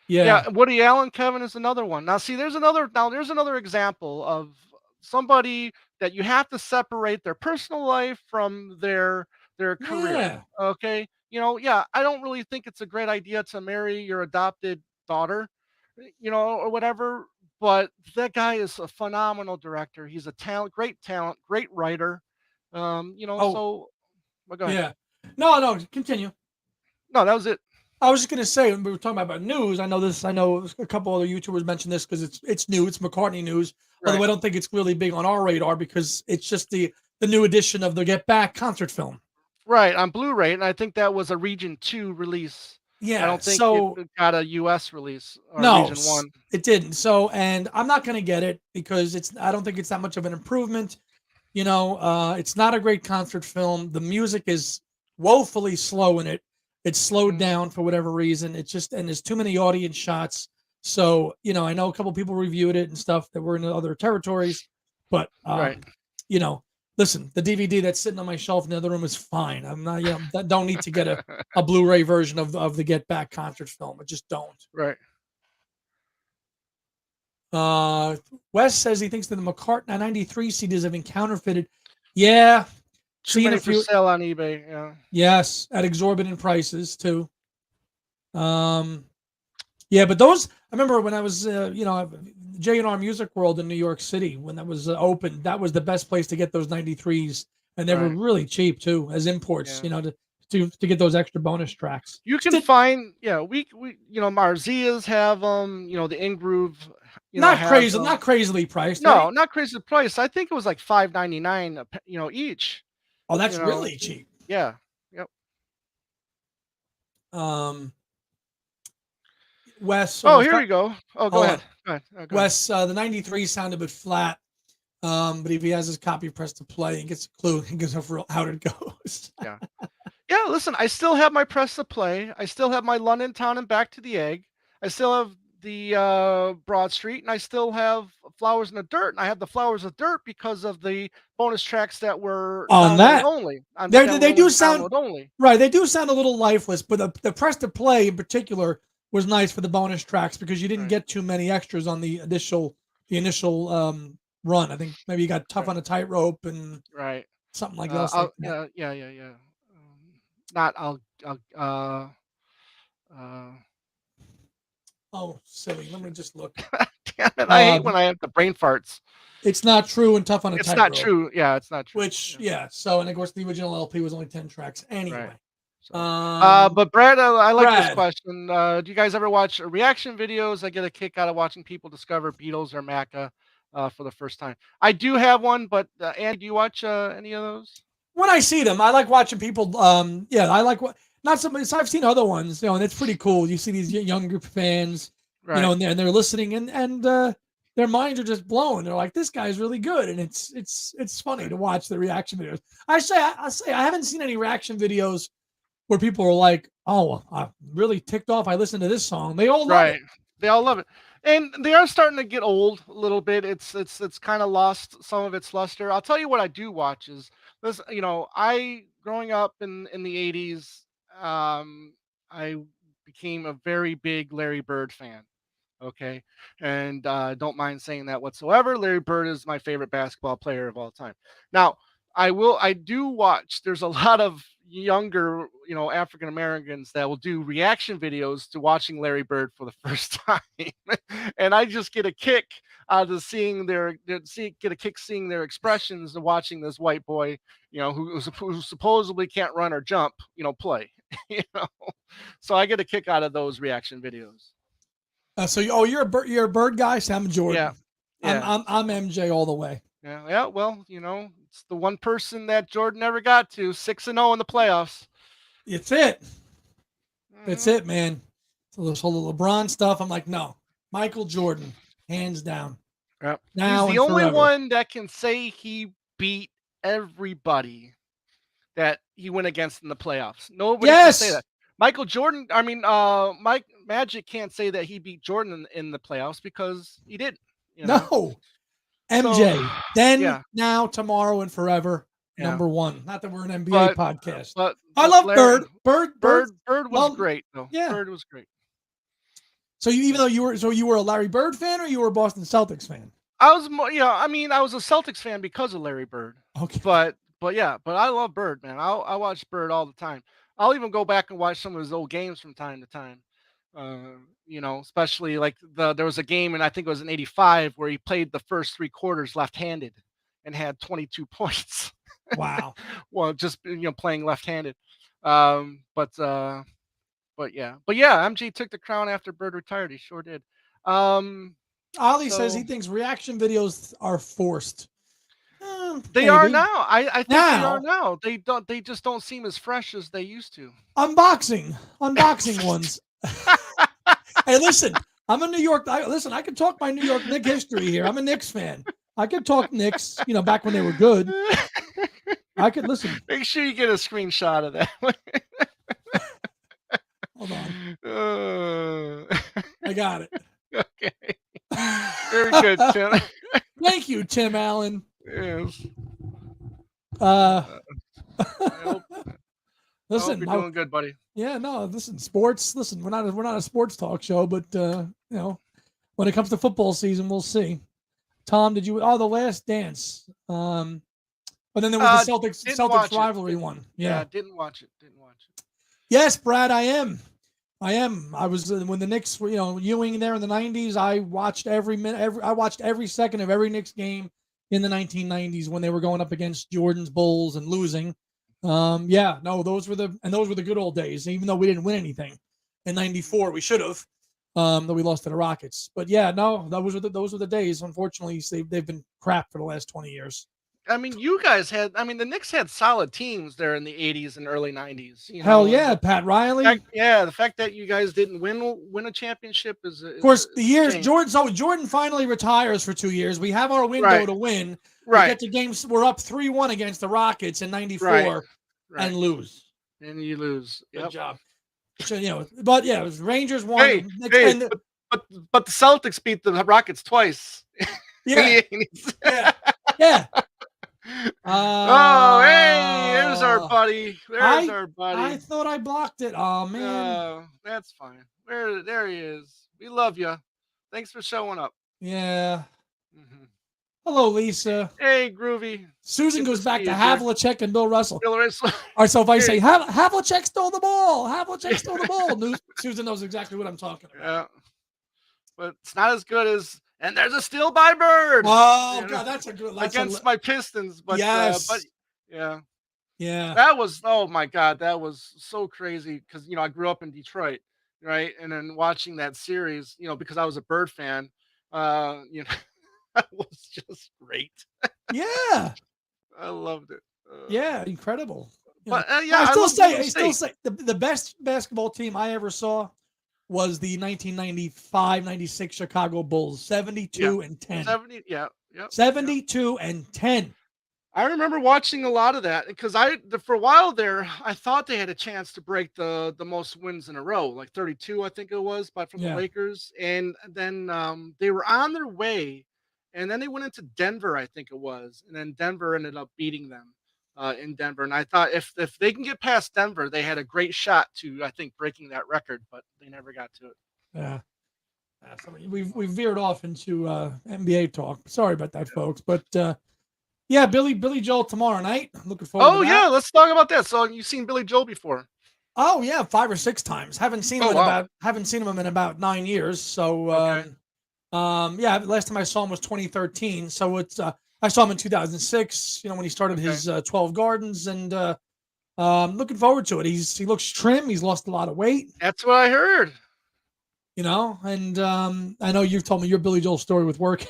yeah, Yeah, Woody Allen, Kevin is another one. Now, see, there's another example of somebody that you have to separate their personal life from their career. yeah, Okay, yeah, I don't really think it's a great idea to marry your adopted daughter, or whatever. But that guy is a phenomenal director. He's a talent, great writer. oh Well, go ahead. yeah. No, no, continue. No, that was it. I was just gonna say when we were talking about news. I know this. I know a couple other YouTubers mentioned this because it's new. It's McCartney news. Although Right. I don't think it's really big on our radar because it's just the new edition of the Get Back concert film. Right, on Blu-ray, and I think that was a Region 2 release. I Yeah. don't think it So got a US release or no, Region 1. it didn't. So, and I'm not going to get it because I don't think it's that much of an improvement. It's not a great concert film. The music is woefully slow in it. It's slowed Mhm. down for whatever reason. It's just, and there's too many audience shots. So, I know a couple people reviewed it and stuff that were in other territories, but, Right. you know, listen, the DVD that's sitting on my shelf in the other room is fine. I'm not, don't need to get a Blu-ray version of the Get Back concert film. I just don't. Right. Uh, Wes says he thinks that the McCartney 93 CDs have been counterfeited. Yeah, Too seen a many for few. sale on eBay, yeah. Yes, at exorbitant prices too. Um, yeah, but those I remember when I was, J&R Music World in New York City when that was open. That was the best place to get those 93s, and they were Right. really cheap too as imports. Yeah. To get those extra bonus tracks. You can Still, find yeah, we Marzias have them, the In-Groove, not has crazy, them. not crazily priced, No, right? not crazy price. I think it was like 5.99 each, Oh, you that's know. really cheap. Yeah. Yep. Um, Wes Oh, almost here got. we go. Oh, go Hold on. ahead. Go ahead. Go ahead. Wes, the 93 sounded a bit flat. But if he has his copy pressed to play and gets a clue, he goes over how it goes. Yeah. Yeah, listen, I still have my press to play. I still have my London Town and Back to the Egg. I still have the Broad Street, and I still have Flowers in the Dirt. And I have the Flowers of Dirt because of the bonus tracks that were On download that, only. That were they only do sound download only. right. They do sound a little lifeless, but the press to play in particular was nice for the bonus tracks because you didn't Right. get too many extras on the initial run. I think maybe you got tough Right. on a tightrope and Right. something like else like that. Yeah, yeah, yeah, yeah. Not I'll uh Oh, silly. Let me just look. damn it. I hate when Um, I have the brain farts. it's not true and tough on a It's not tightrope. true. Yeah, it's not true. Which, Yeah. yeah. So, and of course, the original LP was only 10 tracks Right. anyway. So, but Brad, I like this Brad, question. Do you guys ever watch reaction videos? I get a kick out of watching people discover Beatles or Macca for the first time. I do have one, but Andy, do you watch any of those? when I see them, I like watching people. Yeah, I like what not so much. I've seen other ones, and it's pretty cool. You see these young group of fans, Right. and they're listening, and their minds are just blown. They're like, "This guy's really good," and it's funny Right. to watch the reaction videos. I say I haven't seen any reaction videos where people are like, "Oh, I'm really ticked off. I listened to this song." They all love it. Right. They all love it. And they are starting to get old a little bit. It's kind of lost some of its luster. I'll tell you what I do watch is this, I growing up in the 80s, I became a very big Larry Bird fan. Okay. And don't mind saying that whatsoever. Larry Bird is my favorite basketball player of all time. Now, I do watch, there's a lot of younger, African Americans that will do reaction videos to watching Larry Bird for the first time, and I just get a kick out of seeing get a kick seeing their expressions and watching this white boy, who supposedly can't run or jump, play, you know. So I get a kick out of those reaction videos. You're a Bird guy. So I'm Yeah, Jordan. yeah, I'm MJ all the way. yeah, yeah. Well, it's the one person that Jordan never got to 6-0 in the playoffs. It's it. That's Hmm. it, man. So this whole LeBron stuff, I'm like, no, Michael Jordan, hands down, Yep. He's now the and only forever. one that can say he beat everybody that he went against in the playoffs. Nobody can say Yes. that. Michael Jordan, I mean, Mike Magic can't say that he beat Jordan in the playoffs because he didn't, you know. No. So, MJ, then, yeah, now, tomorrow, and forever, yeah. number one. Not that we're an NBA But podcast. but I but love Larry Bird. Bird. Bird was Well, great though. yeah. Bird was great. So even Yeah. though you were a Larry Bird fan, or you were a Boston Celtics fan? I was more, I mean, I was a Celtics fan because of Larry Bird, Okay. but yeah, but I love Bird, man. I watch Bird all the time. I'll even go back and watch some of his old games from time to time. Especially like there was a game, and I think it was in '85 where he played the first three quarters left-handed and had 22 points. Wow. Well, just playing left-handed. Um, but uh, but yeah, MG took the crown after Bird retired. He sure did. Um, Ali says he so thinks reaction videos are forced. They are Maybe. now. I think they are Now, now. They just don't seem as fresh as they used to. unboxing ones. Hey, listen, I'm a New York. Listen, I can talk my New York Knicks history here. I'm a Knicks fan. I could talk Knicks, back when they were good. I could listen. Make sure you get a screenshot of that. Hold on. Uh, I got it. okay. Very good, Tim. Thank you, Tim Allen. Yes. Uh, I hope, I hope listen, you're doing good, buddy. yeah, no, listen, sports. Listen, we're not a sports talk show, but when it comes to football season, we'll see. Tom, did you? Oh, The Last Dance. But then there was the Didn't Celtics watch it. rivalry one. Yeah, Yeah. didn't watch it. Didn't watch it. Yes, Brad, I am. I was when the Knicks were, Ewing there in the '90s. I watched I watched every second of every Knicks game in the 1990s when they were going up against Jordan's Bulls and losing. Yeah, no, those were the good old days. Even though we didn't win anything in '94, we should have. That we lost to the Rockets. But yeah, no, those were the days. Unfortunately, they've been crap for the last 20 years. I mean, you guys had. I mean, the Knicks had solid teams there in the '80s and early '90s. Hell yeah, Pat Riley. The fact that you guys didn't win a championship is Of course, the a years shame. Jordan finally retires for 2 years. We have our window Right. to win. We Right. get to games. We're up 3-1 against the Rockets in '94 Right. and lose. And you lose. Good Yep. job. So, but yeah, it was Rangers won. Hey, but the Celtics beat the Rockets twice. Yeah. In the 80s. Yeah. Oh, hey, there's our buddy. There's our buddy. I thought I blocked it. Oh man. That's fine. There he is. We love you. Thanks for showing up. Yeah. Mm-hmm. Hello, Lisa. Hey, Groovy. Susan goes back to Havlicek and Bill Russell. All right, so if I say Havlicek stole the ball, Havlicek stole the ball, Susan knows exactly what I'm talking about. Yeah. But it's not as good as and there's a steal by Bird. Oh God, that's a good against my Pistons. But yes, but yeah. Yeah. That was my God, that was so crazy because I grew up in Detroit, right? And then watching that series, because I was a Bird fan, that was just great. Yeah. I loved it. Yeah, incredible. But I still say the best basketball team I ever saw was the 1995-96 Chicago Bulls, 72-10. 70, yeah. 72-10. I remember watching a lot of that because for a while there, I thought they had a chance to break the most wins in a row, like 32, I think it was, from the Lakers. And then they were on their way, and then they went into Denver, I think it was, and then Denver ended up beating them in Denver. And I thought if they can get past Denver, they had a great shot to, I think, breaking that record, but they never got to it. Yeah. So we veered off into NBA talk. Sorry about that, folks, but. Yeah, Billy Joel tomorrow night. I'm looking forward to Oh that. yeah, let's talk about that. So you've seen Billy Joel before? Oh yeah, 5 or 6 times. Oh wow. Haven't seen him in about 9 years. So Okay. yeah, last time I saw him was 2013. So it's I saw him in 2006. You know, when he started Okay. his 12 Gardens, and looking forward to it. He looks trim. He's lost a lot of weight. That's what I heard. You know, and I know you've told me your Billy Joel story with work.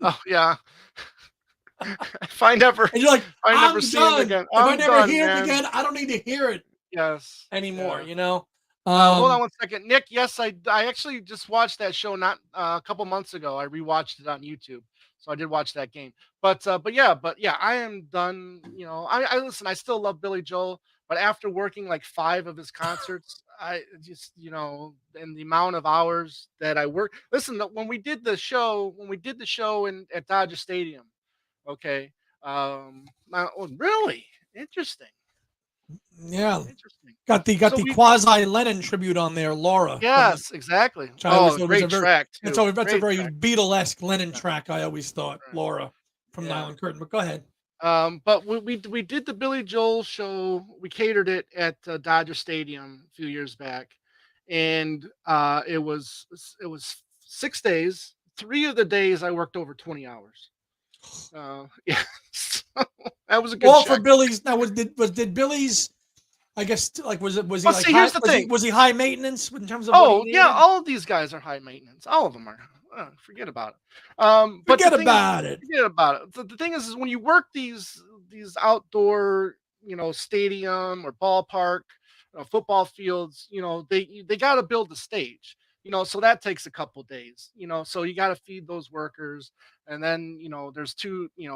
Oh yeah. if I never, And you're like, if I never I'm see him done. again, If I I'm never done, hear him man. again, I don't need to hear it Yes. anymore. Yeah. You know. Hold on one second, Nick. Yes, I actually just watched that show not a couple months ago. I rewatched it on YouTube, so I did watch that game. But yeah, I am done. You know, I listen. I still love Billy Joel, but after working like 5 of his concerts, I just and the amount of hours that I work. Listen, when we did the show in at Dodger Stadium, okay. Oh, really interesting, Yeah, interesting. got So the we quasi Lennon tribute on there, Laura from the. Yes, exactly. Which I always Oh, thought was a great very track too. that's a Great very track. Beatlesque Lennon Yeah, track. I always thought right. Laura from Yeah. Nylon Curtain. But go ahead. But we did the Billy Joel show. We catered it at Dodger Stadium a few years back, and it was 6 days. 3 of the days I worked over 20 hours. Yeah, so that was a good All for check. Billy's. Now did Billy's? I guess like was he Well, like see, high? here's the thing. Was he high maintenance in terms of what he Oh yeah, needed? all of these guys are high maintenance. All of them are. Forget about it. But the Forget thing is, about it. forget about it. The thing is when you work these outdoor, stadium or ballpark, football fields, they got to build the stage. So that takes a couple days. So you got to feed those workers, and then there's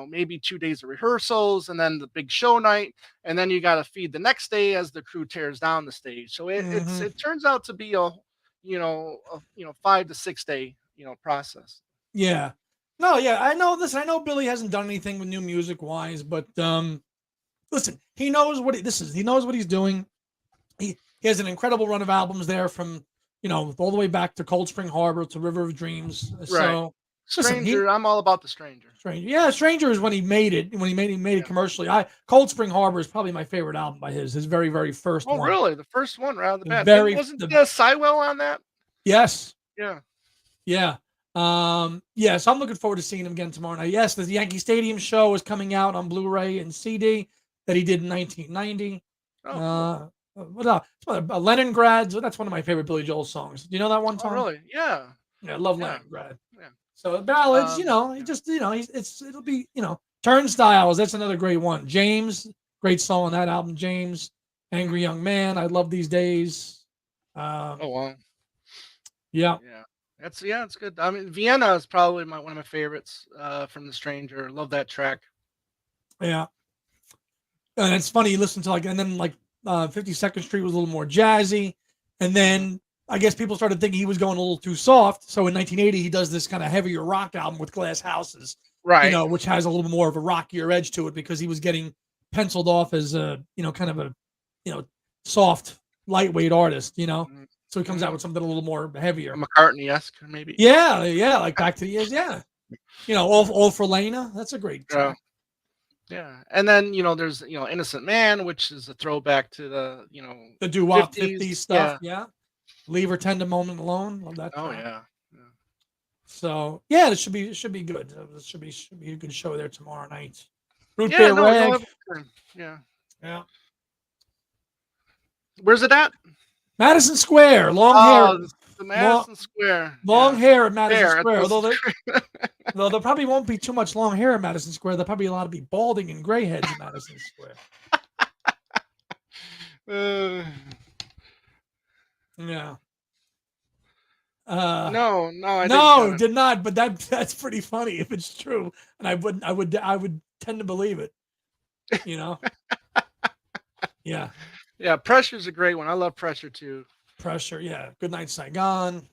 maybe 2 days of rehearsals, and then the big show night, and then you got to feed the next day as the crew tears down the stage. So Hmm. it turns out to be a 5 to 6 day process. Yeah. No, yeah, I know. Listen, I know Billy hasn't done anything with new music wise, but listen, he knows what this is. He knows what he's doing. He has an incredible run of albums there from all the way back to Cold Spring Harbor to River of Dreams. Right. So listen, Stranger, I'm all about the stranger. Stranger, yeah, Stranger is when he made it. When he made it Yeah. commercially. Cold Spring Harbor is probably my favorite album by his. His very first Oh, one. really? The first one right out of the The bat. Didn't very wasn't the Sywell on that? yes, Yeah. yeah. Yeah, so I'm looking forward to seeing him again tomorrow night. Yes, the Yankee Stadium show is coming out on Blu-ray and CD that he did in 1990. Oh, cool. What else? Leningrad. So that's one of my favorite Billy Joel songs. Do you know that one, Oh, Tom? really? Yeah. Yeah, I love Yeah. Leningrad. Yeah. So the ballads, he Yeah. just it'll be Turnstiles. That's another great one. James, great song on that album. James, Angry Mhm. Young Man. I love these days. Um, Oh, wow. yeah, Yeah. It's good. I mean, Vienna is probably one of my favorites from The Stranger. Love that track. yeah. And it's funny, you listen to and then 52nd Street was a little more jazzy. And Mhm. then I guess people started thinking he was going a little too soft. So in 1980, he does this kind of heavier rock album with Glass Houses, Right. which has a little more of a rockier edge to it because he was getting penciled off as kind of a, you know, soft, lightweight artist. So he comes out Mm-hmm. with something a little more heavier. McCartney-esque, maybe. Yeah, yeah, like Back to the Years. Yeah. All for Lena. That's a great Yeah. track. Yeah. And then, there's, Innocent Man, which is a throwback to the, The doo-wop 50s. 50s stuff. Yeah. Yeah. Leave her tender moment alone. Love that Oh, track. yeah. Yeah. So yeah, it should be good. It should be a good show there tomorrow night. Root Yeah, beer no, you'll rag. have a good time. Yeah. Yeah. Where's it at? Madison Square. Long hair. Oh, the Long, Madison Square. long Yeah. hair at Madison There at Square. those. Though there probably won't be too much long hair at Madison Square. There'll probably a lot of be balding and gray heads at Madison Square. uh, Yeah. no, I didn't, No, Kevin. did not. But that's pretty funny if it's true, and I would tend to believe it. You know. Yeah. Yeah, Pressure's a great one. I love Pressure too. Pressure. Yeah. Good Night Saigon.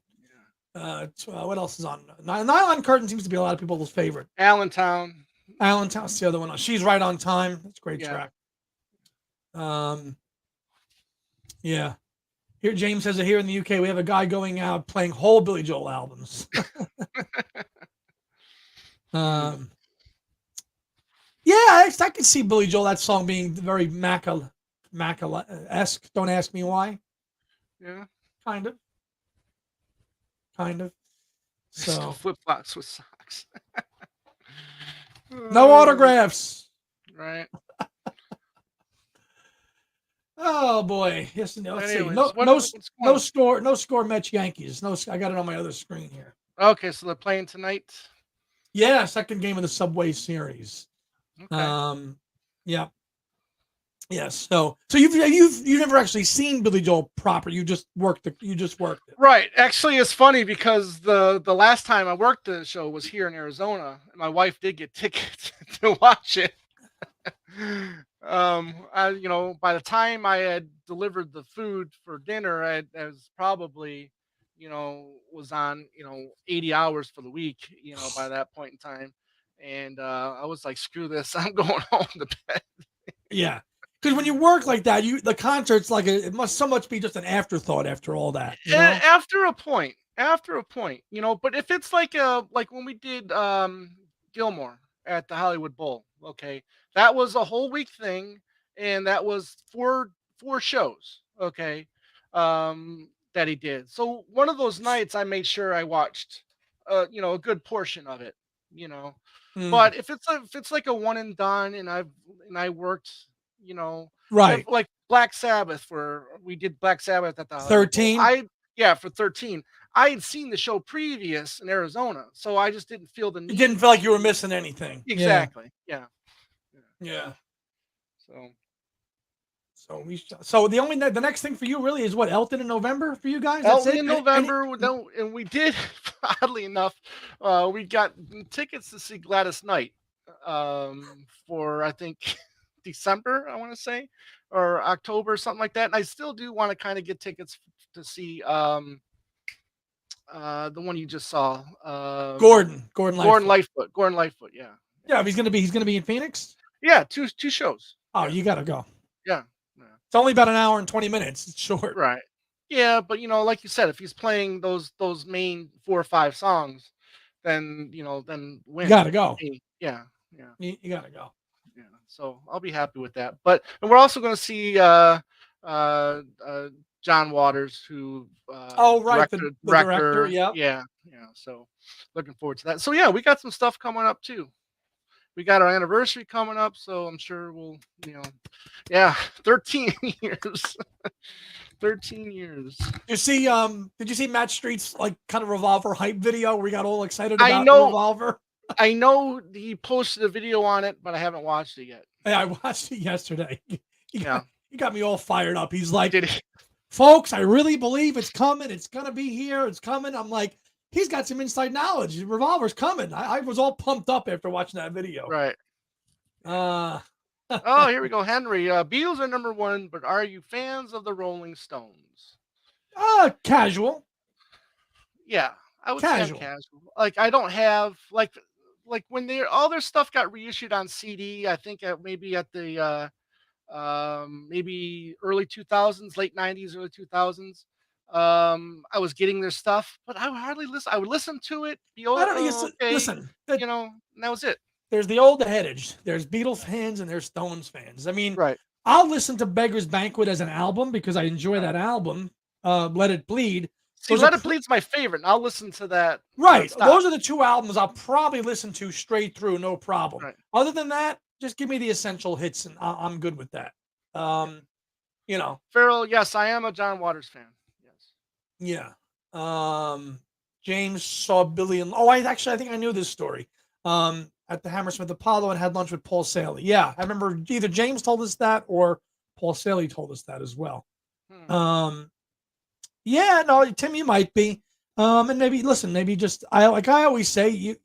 Yeah. What else is on? Nylon Curtain seems to be a lot of people's favorite. Allentown. Allentown's the other one. She's Right on Time. That's a great Yeah. track. Yeah. Here, James says that here in the UK we have a guy going out playing whole Billy Joel albums. Yeah, I can see Billy Joel that song being very Maca esque. Don't ask me why. Yeah. Kind of, kind of. Still So flip flops with socks. no Oh, autographs. right. Oh boy. Yes. No, let's see. Anyways, what's going No on? score. No score. Mets Yankees. No. I got it on my other screen here. Okay, so they're playing tonight. Yeah, second game of the Subway Series. Okay. Um, yeah, yes. So you've never actually seen Billy Joel proper. You just worked it. Right. Actually, it's funny because the last time I worked the show was here in Arizona. And my wife did get tickets to watch it. By the time I had delivered the food for dinner, I was probably, was on, 80 hours for the week, by that point in time. And I was like, screw this, I'm going home to bed. Yeah, because when you work like that, the concert's like it must so much be just an afterthought after all that. You know. After a point, but if it's like when we did Gilmore at the Hollywood Bowl, okay, that was a whole week thing, and that was four shows, okay, that he did. So one of those nights, I made sure I watched, a good portion of it, you know. Mm, But if it's like a one and done, and I worked, you know, right. like Black Sabbath, where we did Black Sabbath at the Hollywood Bowl. 13. Yeah, for 13. I had seen the show previous in Arizona, so I just didn't feel the It didn't need feel like you were to. missing anything. Yeah. Exactly. Yeah. Yeah. Yeah. So So the next thing for you really is what, Elton in November for you guys. That's Elton it. in And November, and we did, oddly enough, we got tickets to see Gladys Knight, for I think December, I want to say, or October, something like that. And I still do want to kind of get tickets to see the one you just saw, Gordon Gordon Lightfoot. Lightfoot. Gordon Lightfoot, yeah, Yeah, if he's gonna be in Phoenix. yeah, two shows, Oh, yeah, you gotta go. yeah, yeah. It's only about an hour and 20 minutes. It's short. Right. Yeah, but like you said, if he's playing those main 4 or 5 songs, then then You win gotta for go. me. Yeah, yeah, You gotta go. yeah. So I'll be happy with that. And we're also going to see uh, uh, John Waters, who Oh, right, the director. director. Yep. Yeah, yeah. So looking forward to that. So yeah, we got some stuff coming up too. We got our anniversary coming up, so I'm sure we'll, yeah, 13 years. 13 years. Did you see Matt Street's like kind of Revolver hype video where we got all excited I about the know Revolver? I know he posted a video on it, but I haven't watched it yet. Hey, I watched it yesterday. Yeah. He got me all fired up. He's like, Did he? folks, I really believe it's coming. It's gonna be here. It's coming. I'm like, he's got some inside knowledge. The Revolver's coming. I was all pumped up after watching that video. Right. Uh Oh, here we go. Henry. Beatles are number one, but are you fans of the Rolling Stones? casual. Yeah, I would say I'm Casual. casual. Like I don't have like when all their stuff got reissued on CD. I think maybe at the maybe early 2000s, late 90s, early 2000s. I was getting their stuff, but I would hardly listen. I would listen to it, be I don't okay, listen. and that was it. There's the old adage. There's Beatles fans and there's Stones fans. I mean, Right, I'll listen to Beggar's Banquet as an album because I enjoy right. that album. Let It Bleed. See, Those are Let It Bleed's my favorite, and I'll listen to that right. nonstop. Those are the two albums I'll probably listen to straight through, no problem. Right. Other than that, just give me the essential hits, and I'm good with that. Yeah. Um, you know, Farrell, yes, I am a John Waters fan. Yes. yeah. Um, James saw Billy and I think I knew this story. At the Hammersmith Apollo and had lunch with Paul Saley. Yeah, I remember either James told us that or Paul Saley told us that as well. Hmm. Yeah, no, Tim, you might be. And maybe listen, maybe just I always say,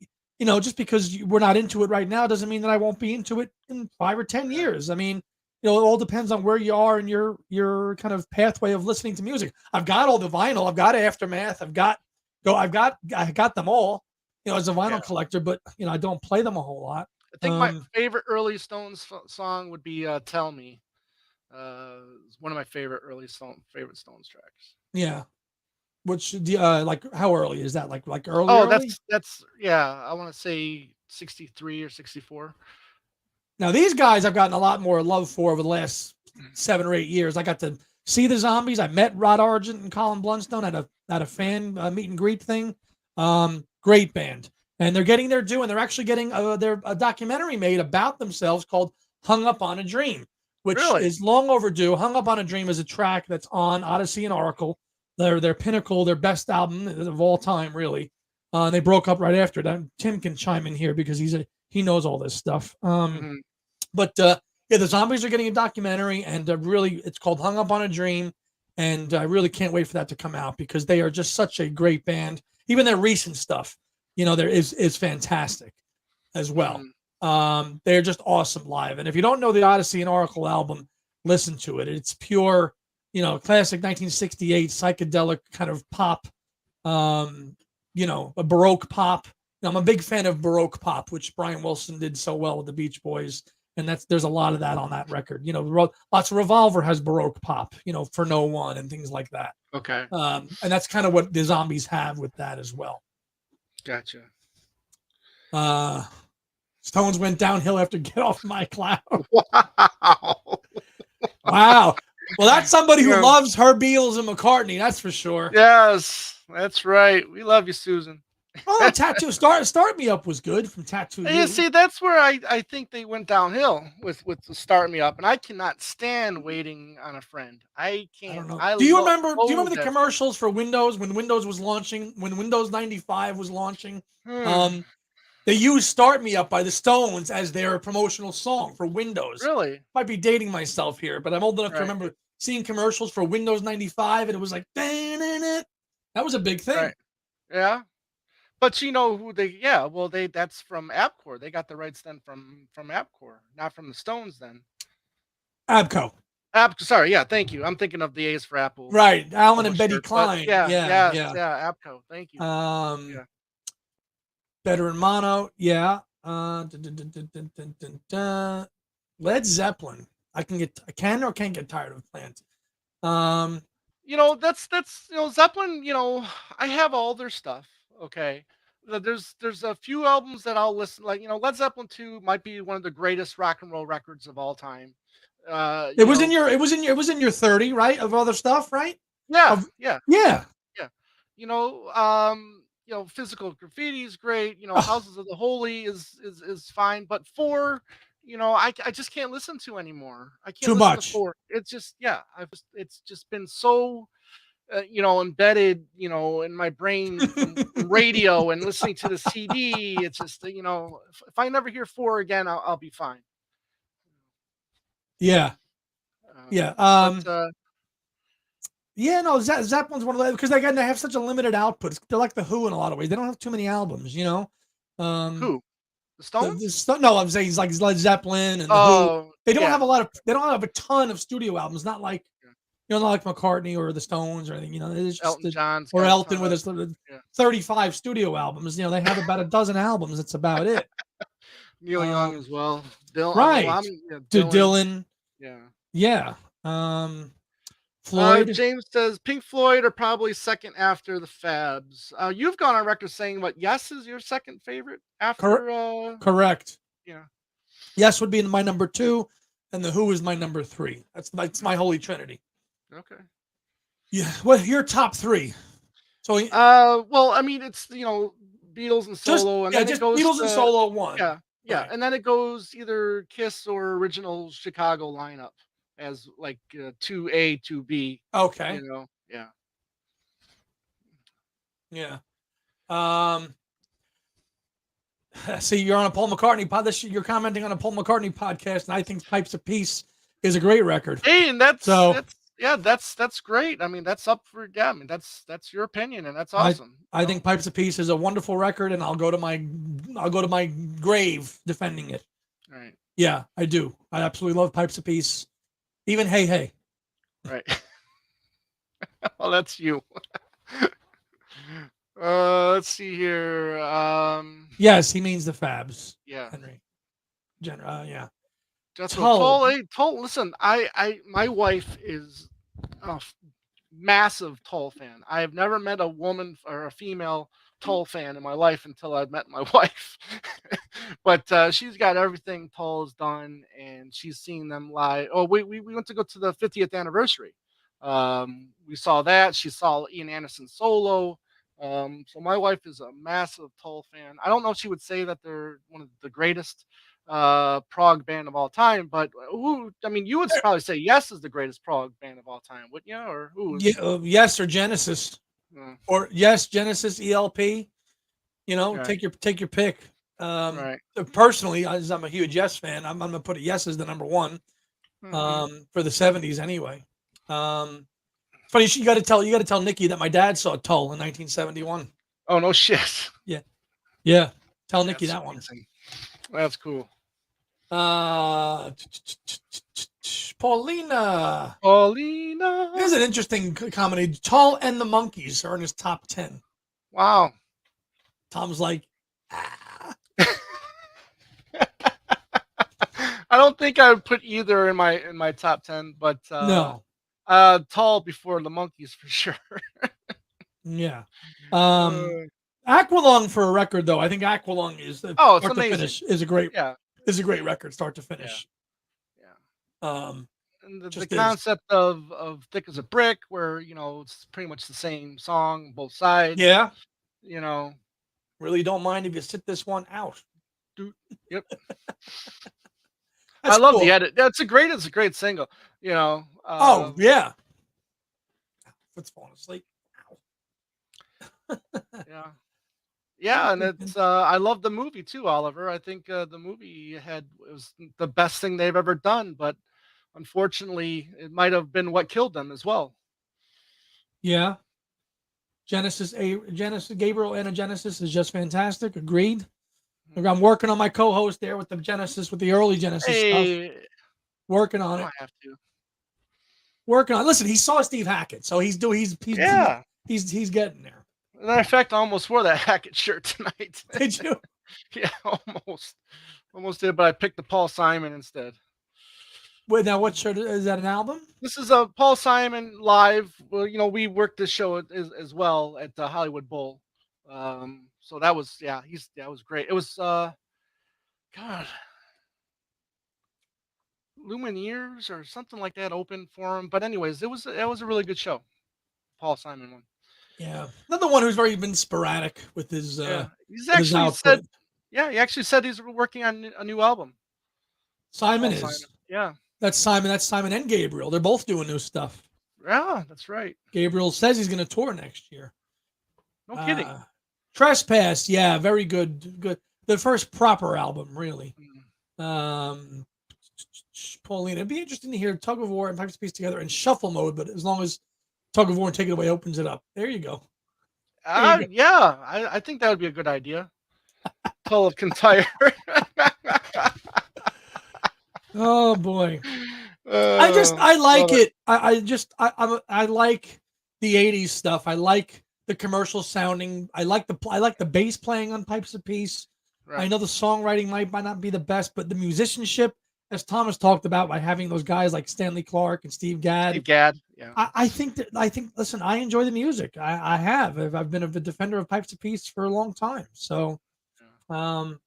just because we're not into it right now doesn't mean that I won't be into it in 5 or 10 years. I mean, it all depends on where you are in your kind of pathway of listening to music. I've got all the vinyl, I've got Aftermath, I got them all, as a Yeah. vinyl collector, but I don't play them a whole lot. I think my favorite early Stones song would be "Tell Me." It's one of my favorite favorite Stones tracks. Yeah. Which like how early is that? Like early Oh, early? that's yeah. I want to say 63 or 64. Now these guys I've gotten a lot more love for over the last 7 or 8 years. I got to see the Zombies. I met Rod Argent and Colin Blunstone at a fan meet and greet thing. Great band, and they're getting their due, and they're actually getting their a documentary made about themselves called "Hung Up on a Dream," which Really? is long overdue. "Hung Up on a Dream" is a track that's on Odyssey and Oracle. Their pinnacle, their best album of all time, really. They broke up right after that. Tim can chime in here because he knows all this stuff. Hmm. But yeah, the Zombies are getting a documentary, and really, it's called "Hung Up on a Dream," and I really can't wait for that to come out because they are just such a great band. Even their recent stuff, there is fantastic as well. Hmm. They're just awesome live, and if you don't know the Odyssey and Oracle album, listen to it. It's pure, classic 1968 psychedelic kind of pop. Um, a Baroque pop. I'm a big fan of Baroque pop, which Brian Wilson did so well with the Beach Boys, and there's a lot of that on that record. Lots of Revolver has Baroque pop, For No One and things like that. Okay. And that's kind of what the Zombies have with that as well. Gotcha. Stones went downhill after Get Off My Cloud. Wow. Wow. Well, that's somebody who Yeah. loves her Beatles and McCartney, that's for sure. Yes, that's right. We love you, Susan. Oh, Tattoo Start Me Up was good from Tattoo. You see, that's where I think they went downhill with the Start Me Up, and I cannot stand Waiting on a Friend. I I don't can't. know. I Do you remember the that. commercials for Windows when Windows was launching, when Windows 95 was launching? Hmm. They used Start Me Up by the Stones as their promotional song for Windows. Really? Might be dating myself here, but I'm old enough to Right. remember seeing commercials for Windows 95, and it was like, that was a big thing. Right. Yeah. But you know who they? Yeah. Well, that's from AppCore. They got the rights then from AppCore, not from the Stones. Then Abco. Sorry. Yeah. Thank you. I'm thinking of the A's for Apple Right. Alan and Betty publisher. But Klein. yeah. Yeah, Yes. yeah. Yeah. AppCo. Thank you. Yeah. Better in Mono. Yeah. Led Zeppelin. I can or can't get tired of Plant. That's Zeppelin. I have all their stuff. Okay. There's a few albums that I'll listen, like Led Zeppelin 2 might be one of the greatest rock and roll records of all time. It was in your 30, right? Of other stuff, right? Yeah, Of yeah, yeah. yeah. Physical graffiti is great. Oh, Houses of the Holy is fine, but 4, I just can't listen to anymore. I can't too listen to much. 4. It's just, yeah, it's just been so embedded, in my brain from radio and listening to the CD. It's just, if I never hear 4 again, I'll be fine. Yeah. Um, Yeah. but Yeah, no, Zeppelin's one of those because they have such a limited output. They're like the Who in a lot of ways. They don't have too many albums. Um, who? The Stones? no, I'm saying it's like Led Zeppelin and the Who. Oh, They don't have yeah. a lot of. They don't have a ton of studio albums. Not like Yeah. not like McCartney or the Stones or anything. It's just Elton John's or got a Elton ton with of, his yeah. 35 studio albums. They have about a dozen albums. That's about it. Neil Young Um, as well. Dylan, right. yeah, To Dylan. Dylan. Yeah. Yeah. Floyd. James says Pink Floyd are probably second after the Fabs. You've gone on record saying what? Yes is your second favorite after. Correct. Yeah. Yes would be my number 2, and the Who is my number 3. That's my holy trinity. Okay. Yeah. Well, your top 3. So Well, I mean, it's Beatles and solo, and then it just goes Beatles and to, solo 1. yeah, yeah, Right. and then it goes either Kiss or original Chicago lineup as like 2A, 2B. Okay. Yeah. Yeah. See, you're on a Paul McCartney You're commenting on a Paul McCartney podcast, and I think Pipes of Peace is a great record. Hey, and So that's great. I mean, that's up for, yeah. I mean, that's your opinion, and that's awesome. I think Pipes of Peace is a wonderful record, and I'll go to my grave defending it. Right. Yeah, I do. I absolutely love Pipes of Peace. Even Hey Hey. Right. Well, that's you. Let's see here. Yes, he means the Fabs. Yeah. Henry. Yeah. Just Tull. Hey, Tull. Listen, my wife is a massive Tull fan. I have never met a woman or a female Tull fan in my life until I met my wife. But she's got everything Toll's done, and she's seen them live. Oh, we went to go to the 50th anniversary. We saw that. She saw Ian Anderson solo. So my wife is a massive Toll fan. I don't know if she would say that they're one of the greatest prog band of all time, but who? I mean, you would probably say Yes is the greatest prog band of all time, wouldn't you? Or who Yeah, is? yes, or Genesis, Uh, or yes, Genesis, ELP. okay, Take your pick. right. Personally, as I'm a huge Yes fan, I'm gonna put it Yes as the number one. Hmm. For the '70s anyway. It's funny. You got to tell Nikki that my dad saw Tull in 1971. Oh no shit. Yeah, yeah. Tell Nikki That's that one. amazing. That's cool. Uh, Paulina. Here's Paulina. an interesting comedy. Tall and the Monkeys are in his top 10. Wow. Tom's like, ah. I don't think I would put either in my top 10, but No, Tall before the Monkeys for sure. yeah. Um, Uh, Aqualung for a record though. I think Aqualung is the oh, it's start to amazing. finish is a great Yeah, record, start to yeah, finish. yeah. Um, And the just is. concept of Thick as a Brick, where it's pretty much the same song, both sides. Yeah, You know, really don't mind if you sit this one out. do, yep. I That's love the cool. edit. It's a great single. You know, Oh yeah, it's falling asleep. yeah. Yeah, and it's I love the movie too, Oliver. I think the movie it was the best thing they've ever done, but unfortunately, it might have been what killed them as well. Yeah, Genesis Gabriel and a Genesis is just fantastic. Agreed. Look, Mhm. I'm working on my co-host there with the Genesis, with the early Genesis stuff. Hey, Working you on it. don't have to. Working on. Listen, he saw Steve Hackett, so Yeah. he's getting there. Matter of fact, I almost wore that Hackett shirt tonight. Did you? Yeah, almost did, but I picked the Paul Simon instead. Wait, now what shirt is that? An album? This is a Paul Simon live. Well, we worked this show as well at the Hollywood Bowl. So that was that was great. It was God, Lumineers or something like that open for him. But anyways, it was a really good show. Paul Simon one. Yeah, another one who's very been sporadic Yeah, he's with his actually said. output. Yeah, he actually said he's working on a new album. Simon Paul is. Simon. Yeah, That's Simon. That's Simon and Gabriel. They're both doing new stuff. yeah, that's right. Gabriel says he's going to tour next year. No kidding. Uh, Trespass, yeah, very good. Good. The first proper album, really. Mm. Um, Paulina, it'd be interesting to hear Tug of War and Pipes of Peace together in shuffle mode, but as long as Tug of War and Take It Away opens it up. There you go. There you go. Yeah, I think that would be a good idea. Tall of Kintyre. Oh boy. I Love like it. it. I like the '80s stuff. I like the commercial sounding. I like the bass playing on Pipes of Peace. I Right. know the songwriting might not be the best, but the musicianship, as Thomas talked about, by having those guys like Stanley Clark and Steve Gadd, Steve Gadd. Yeah. I think listen, I enjoy the music. I have. I've been a defender of Pipes of Peace for a long time. So um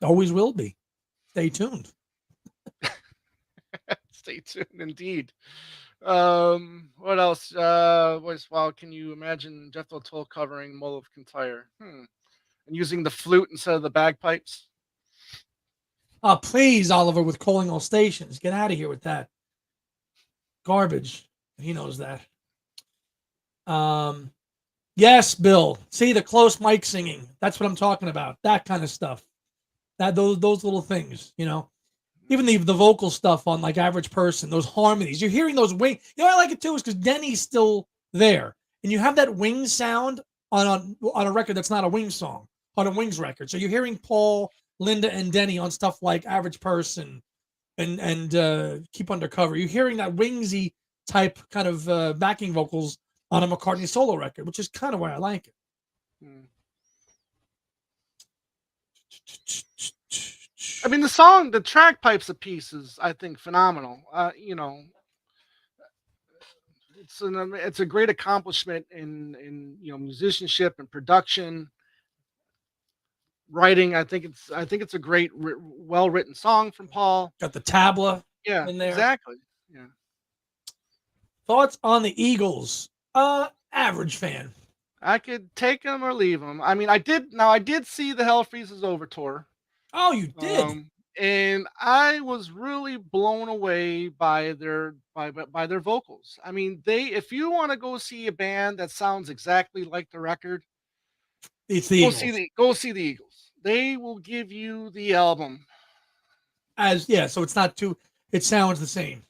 always will be. Stay tuned. Yeah. Stay tuned, indeed. What else? Wow, can you imagine Jethro Tull covering Mull of Kintyre? And using the flute instead of the bagpipes? Please, Oliver, with calling all stations. Get out of here with that. Garbage. He knows that. Um, yes, Bill. See the close mic singing. That's what I'm talking about. That kind of stuff. Those little things, Even the vocal stuff on like Average Person, those harmonies. You're hearing those wing. I like it too is because Denny's still there, and you have that wing sound on a record that's not a wing song, on a Wings record. So you're hearing Paul, Linda, and Denny on stuff like Average Person and Keep Undercover. You're hearing that wingsy type kind of backing vocals on a McCartney solo record, which is kind of why I like it. Hmm. I mean, the track pipes of Peace is, I think, phenomenal. It's a great accomplishment in musicianship and production. writing. I think it's a great, well written song from Paul. Got the tabla Yeah, in there. exactly. Yeah, Thoughts on the Eagles? Average fan. I could take them or leave them. I mean, I did. Now I did see the Hell Freezes Over tour. Oh, you did? Um, and I was really blown away by by their vocals. I mean, they if you want to go see a band that sounds exactly like the record, It's the Eagles. go see the Eagles. They will give you the album. So it's not too. It sounds the same.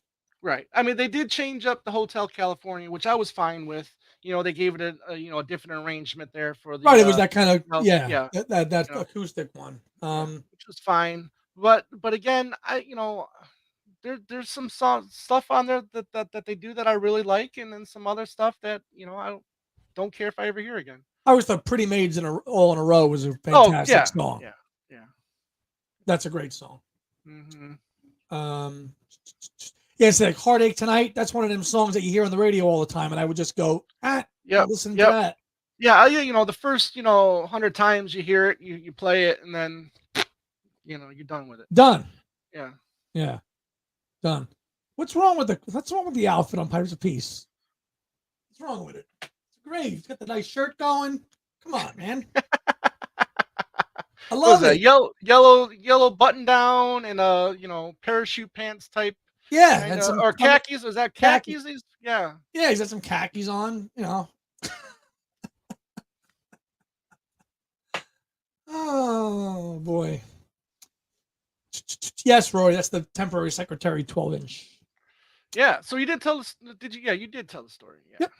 Right. I mean, they did change up the Hotel California, which I was fine with. You know, they gave it a different arrangement there for Right. the It was that kind of yeah, that you know, acoustic one. yeah, which was fine. But again, there's some stuff on there that they do that I really like, and then some other stuff that I don't care if I ever hear again. I always thought "Pretty Maids All in a Row" was a Oh fantastic yeah, song. yeah, yeah. That's a great song. Hmm. Um, yeah, it's like "Heartache Tonight." That's one of them songs that you hear on the radio all the time, and I would just go, Yep, listen to yep, that. yeah. The first 100 times you hear it, you play it, and then you're done with it. Done. Yeah. Yeah, done. What's wrong with the outfit on Pirates of Peace? What's wrong with it? It's great. He's got the nice shirt going. Come on, man. I What was love that? it. Yellow button down and parachute pants type Yeah, kind and of, some or khakis. Was that khaki. khakis? Yeah. Yeah, he's got some khakis on. Oh boy. Yes, Roy. That's the temporary secretary 12-inch. Yeah. So you did tell us. Did you? Yeah, you did tell the story. Yeah. Yep.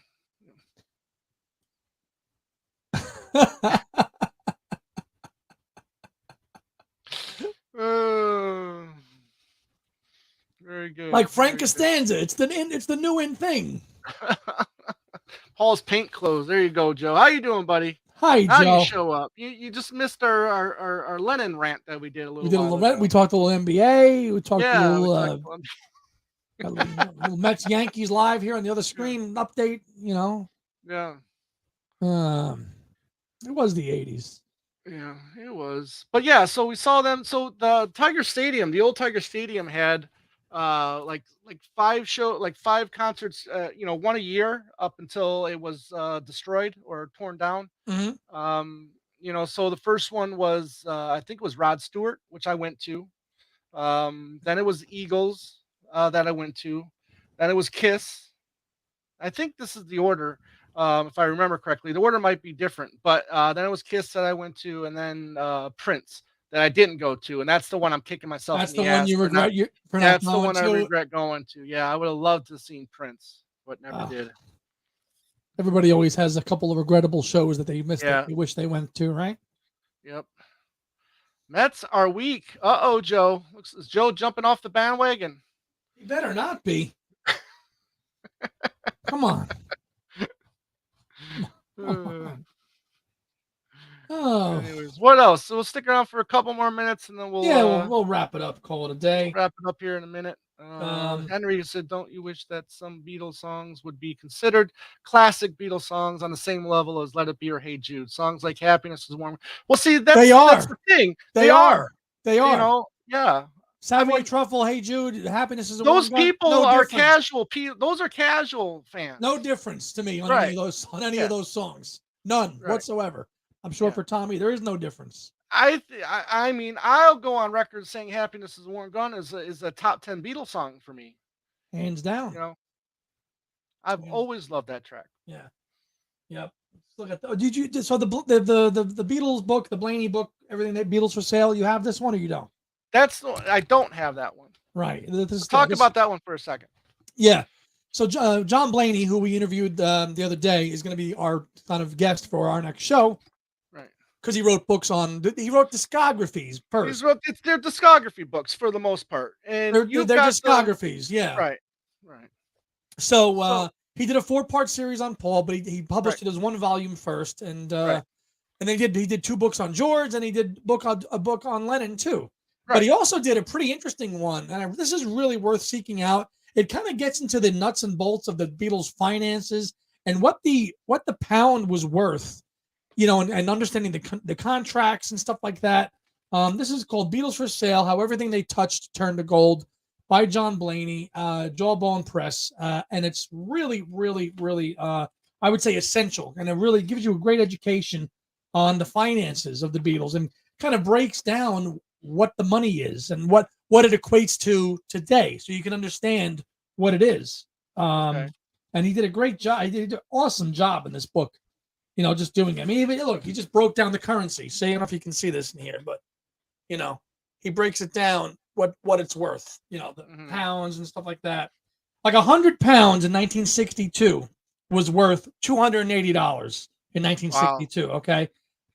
Very good. Like Frank Very good. Costanza. It's the new in thing. Paul's paint clothes. There you go, Joe. How you doing, buddy? Hi, How you Joe. show up? You just missed our Lennon rant that we did a little. We did a while little. ago. We talked a little NBA. We talked a Yeah, little. Little Mets Yankees live here on the other screen update. Yeah. It was the 80s. Yeah, it was. But yeah, so we saw them. So the Tiger Stadium, the old Tiger Stadium had like five concerts, one a year up until it was destroyed or torn down. Mm-hmm. So the first one was I think it was Rod Stewart, which I went to. Then it was Eagles that I went to. Then it was Kiss. I think this is the order, if I remember correctly. The order might be different, but then it was Kiss that I went to, and then Prince that I didn't go to, and that's the one I'm kicking myself That's in the the one ass you for not. regret. For not That's the going one I to. regret going to. Yeah, I would have loved to have seen Prince, but never did. Everybody always has a couple of regrettable shows that they missed that they wish they went to, right? Yep. Mets are weak. Joe. Is Joe jumping off the bandwagon? He better not be. Come on. Oh. Anyways, what else? So we'll stick around for a couple more minutes, and then we'll wrap it up. Call it a day. Wrap it up here in a minute. Henry said, "Don't you wish that some Beatles songs would be considered classic Beatles songs on the same level as Let It Be or Hey Jude? Songs like Happiness Is Warm." Well, see, that's the thing. They are. Yeah. Savoy Truffle, Hey Jude, Happiness Is a Those Warm Gun. people are casual. Those are casual fans. No difference to me on any of those songs. None whatsoever. I'm sure for Tommy, there is no difference. I mean, I'll go on record saying "Happiness Is a Warm Gun" is a top 10 Beatles song for me, hands down. I've always loved that track. Yeah. Yep. Look at the Beatles book, the Blaney book, everything that Beatles for sale. You have this one or you don't? I don't have that one. Right. Talk about that one for a second. Yeah. So John Blaney, who we interviewed the other day, is going to be our kind of guest for our next show. Right. Because he wrote discographies first. It's their discography books for the most part, and they're discographies. Yeah. Right. So he did a 4-part series on Paul, but he published it as one volume first, and then he did 2 books on George, and he did a book on Lennon too. Right. But he also did a pretty interesting one, and this is really worth seeking out. It kind of gets into the nuts and bolts of the Beatles' finances and what the pound was worth and understanding the contracts and stuff like that. This is called Beatles for Sale: How Everything They Touched Turned to Gold by John Blaney, Jawbone Press, and it's really, really, really, I would say, essential, and it really gives you a great education on the finances of the Beatles and kind of breaks down what the money is and what it equates to today, so you can understand what it is. Okay. And he did a great job. He did an awesome job in this book. Just doing it. I mean, even look, he just broke down the currency. So I don't know if you can see this in here, but you know, he breaks it down what it's worth. The Hmm. pounds and stuff like that. Like 100 pounds in 1962 was worth $280 in Wow. 1962. Okay,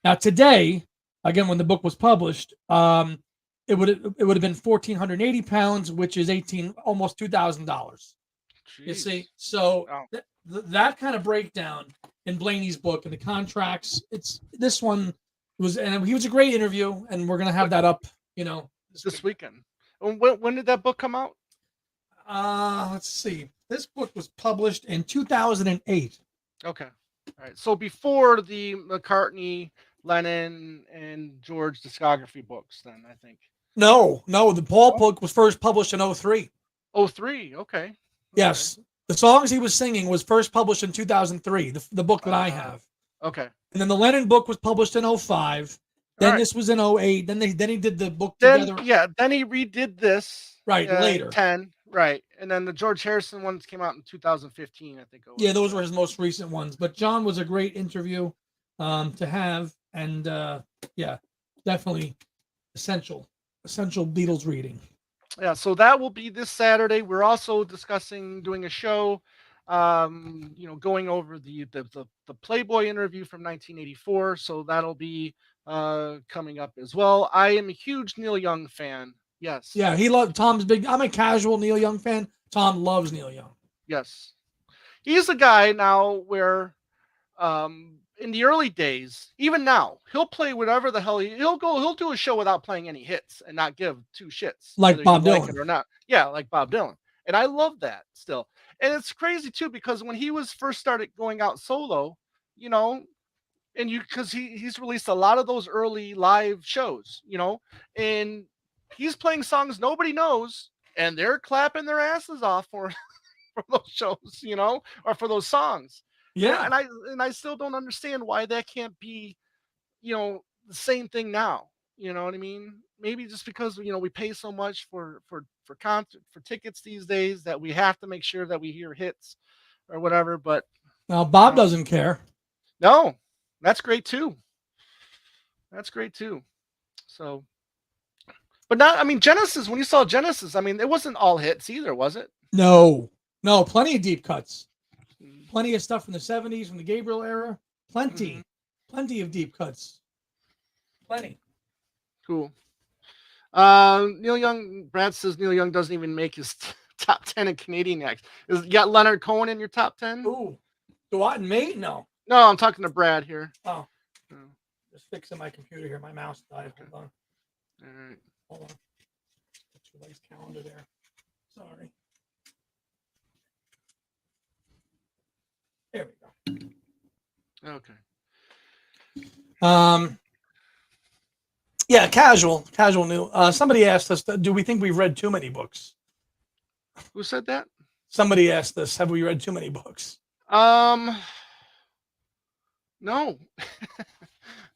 now today, again, when the book was published, it would have been 1,480 pounds, which is almost $2,000. You see, Jeez. so Wow. that kind of breakdown in Blaney's book and the contracts. It's this one was, and he was a great interview, and we're gonna have What that up, this this week. weekend? When did that book come out? Let's see. This book was published in 2008. Okay. All right. So before the McCartney, Lennon, and George discography books, then I think. No, no, the Paul Oh, book was first published in '03. oh, three. Okay. Okay. Yes, the songs he was singing was first published in 2003. The book that I Uh, have, okay. and then the Lennon book was published in '05. All Then right. this was in '08. Then he did the book Then together. yeah, then he redid this Right, in later. 10, right. And then the George Harrison ones came out in 2015, I think it Yeah, was. those were So, his most recent ones. But John was a great interview to have, and yeah, definitely essential Beatles reading. yeah, so that will be this Saturday. We're also discussing doing a show going over the Playboy interview from 1984, so that'll be coming up as well. I am a huge Neil Young fan. Yes. Yeah, he loved Tom's big. I'm a casual Neil Young fan. Tom loves Neil Young. Yes. He's a guy now where in the early days, even now, he'll play whatever the hell he'll do a show without playing any hits and not give two shits Like whether you Bob like it Dylan. or not. Yeah, like Bob Dylan. And I love that still. And it's crazy too because when he was first started going out solo, you know, and you because he's released a lot of those early live shows, and he's playing songs nobody knows and they're clapping their asses off for for those shows, or for those songs. And Yeah. and I and I still don't understand why that can't be, the same thing now. You know what I mean? Maybe just because we pay so much for concert for tickets these days that we have to make sure that we hear hits or whatever. But Now Bob um, doesn't care. no, that's great too. That's great too. So, but not. I mean, Genesis. When you saw Genesis, I mean, it wasn't all hits either, was it? No, no, plenty of deep cuts. Mm-hmm. Plenty of stuff from the '70s, from the Gabriel era. Mm-hmm. Plenty of deep cuts. Plenty. Cool. Neil Young. Brad says Neil Young doesn't even make his top 10 in Canadian acts. You got Leonard Cohen in your top 10? Ooh, do I me? No. No, I'm talking to Brad here. Oh, Oh, just fixing my computer here. My mouse died. okay. Hold on. All right. Hold on. Put your nice calendar there. Sorry. There we Okay. go. Yeah, casual new. Somebody asked us, do we think we've read too many books? Who said that? Somebody asked us, have we read too many books? Um, no.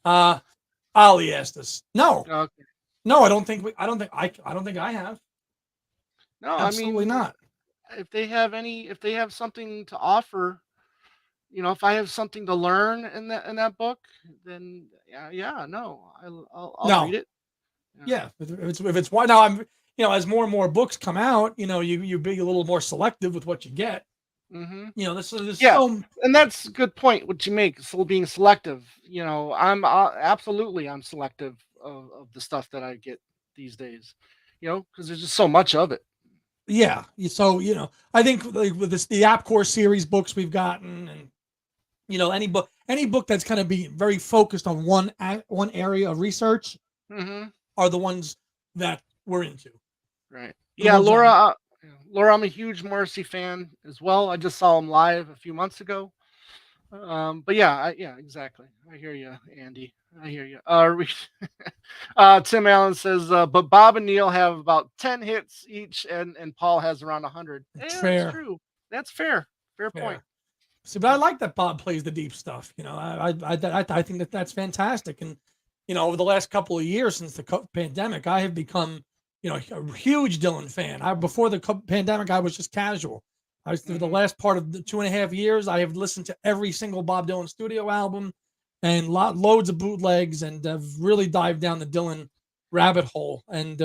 Ali asked us. No, Okay. no, I don't think we. I don't think I have. No, I Absolutely mean, not. if they have something to offer, if I have something to learn in that book, then yeah, no, I'll read No. it. Yeah. Yeah, if it's why now I'm as more and more books come out, you be a little more selective with what you get. Mm-hmm. This Yeah, so and that's a good point. What you make, so being selective. I'm absolutely I'm selective of the stuff that I get these days. Because there's just so much of it. yeah. So I think like with the AppCore series books we've gotten, and any book that's kind of be very focused on one area of research Mm-hmm. are the ones that we're into. Right. The Yeah, ones Laura. I'm Laura, I'm a huge Morrissey fan as well. I just saw him live a few months ago. But yeah, yeah, exactly. I hear you, Andy. I hear you. Tim Allen says, but Bob and Neil have about 10 hits each, and Paul has around 100. It's Yeah, that's fair, true. That's fair. Fair point. fair. See, but I Yeah. like that Bob plays the deep stuff. You know, I think that that's fantastic. And you know, over the last couple of years since the pandemic, I have become, you know, a huge Dylan fan. Before the pandemic, I was just casual. I was, for the Hmm. last part of the 2.5 years, I have listened to every single Bob Dylan studio album and loads of bootlegs, and have really dived down the Dylan rabbit hole, and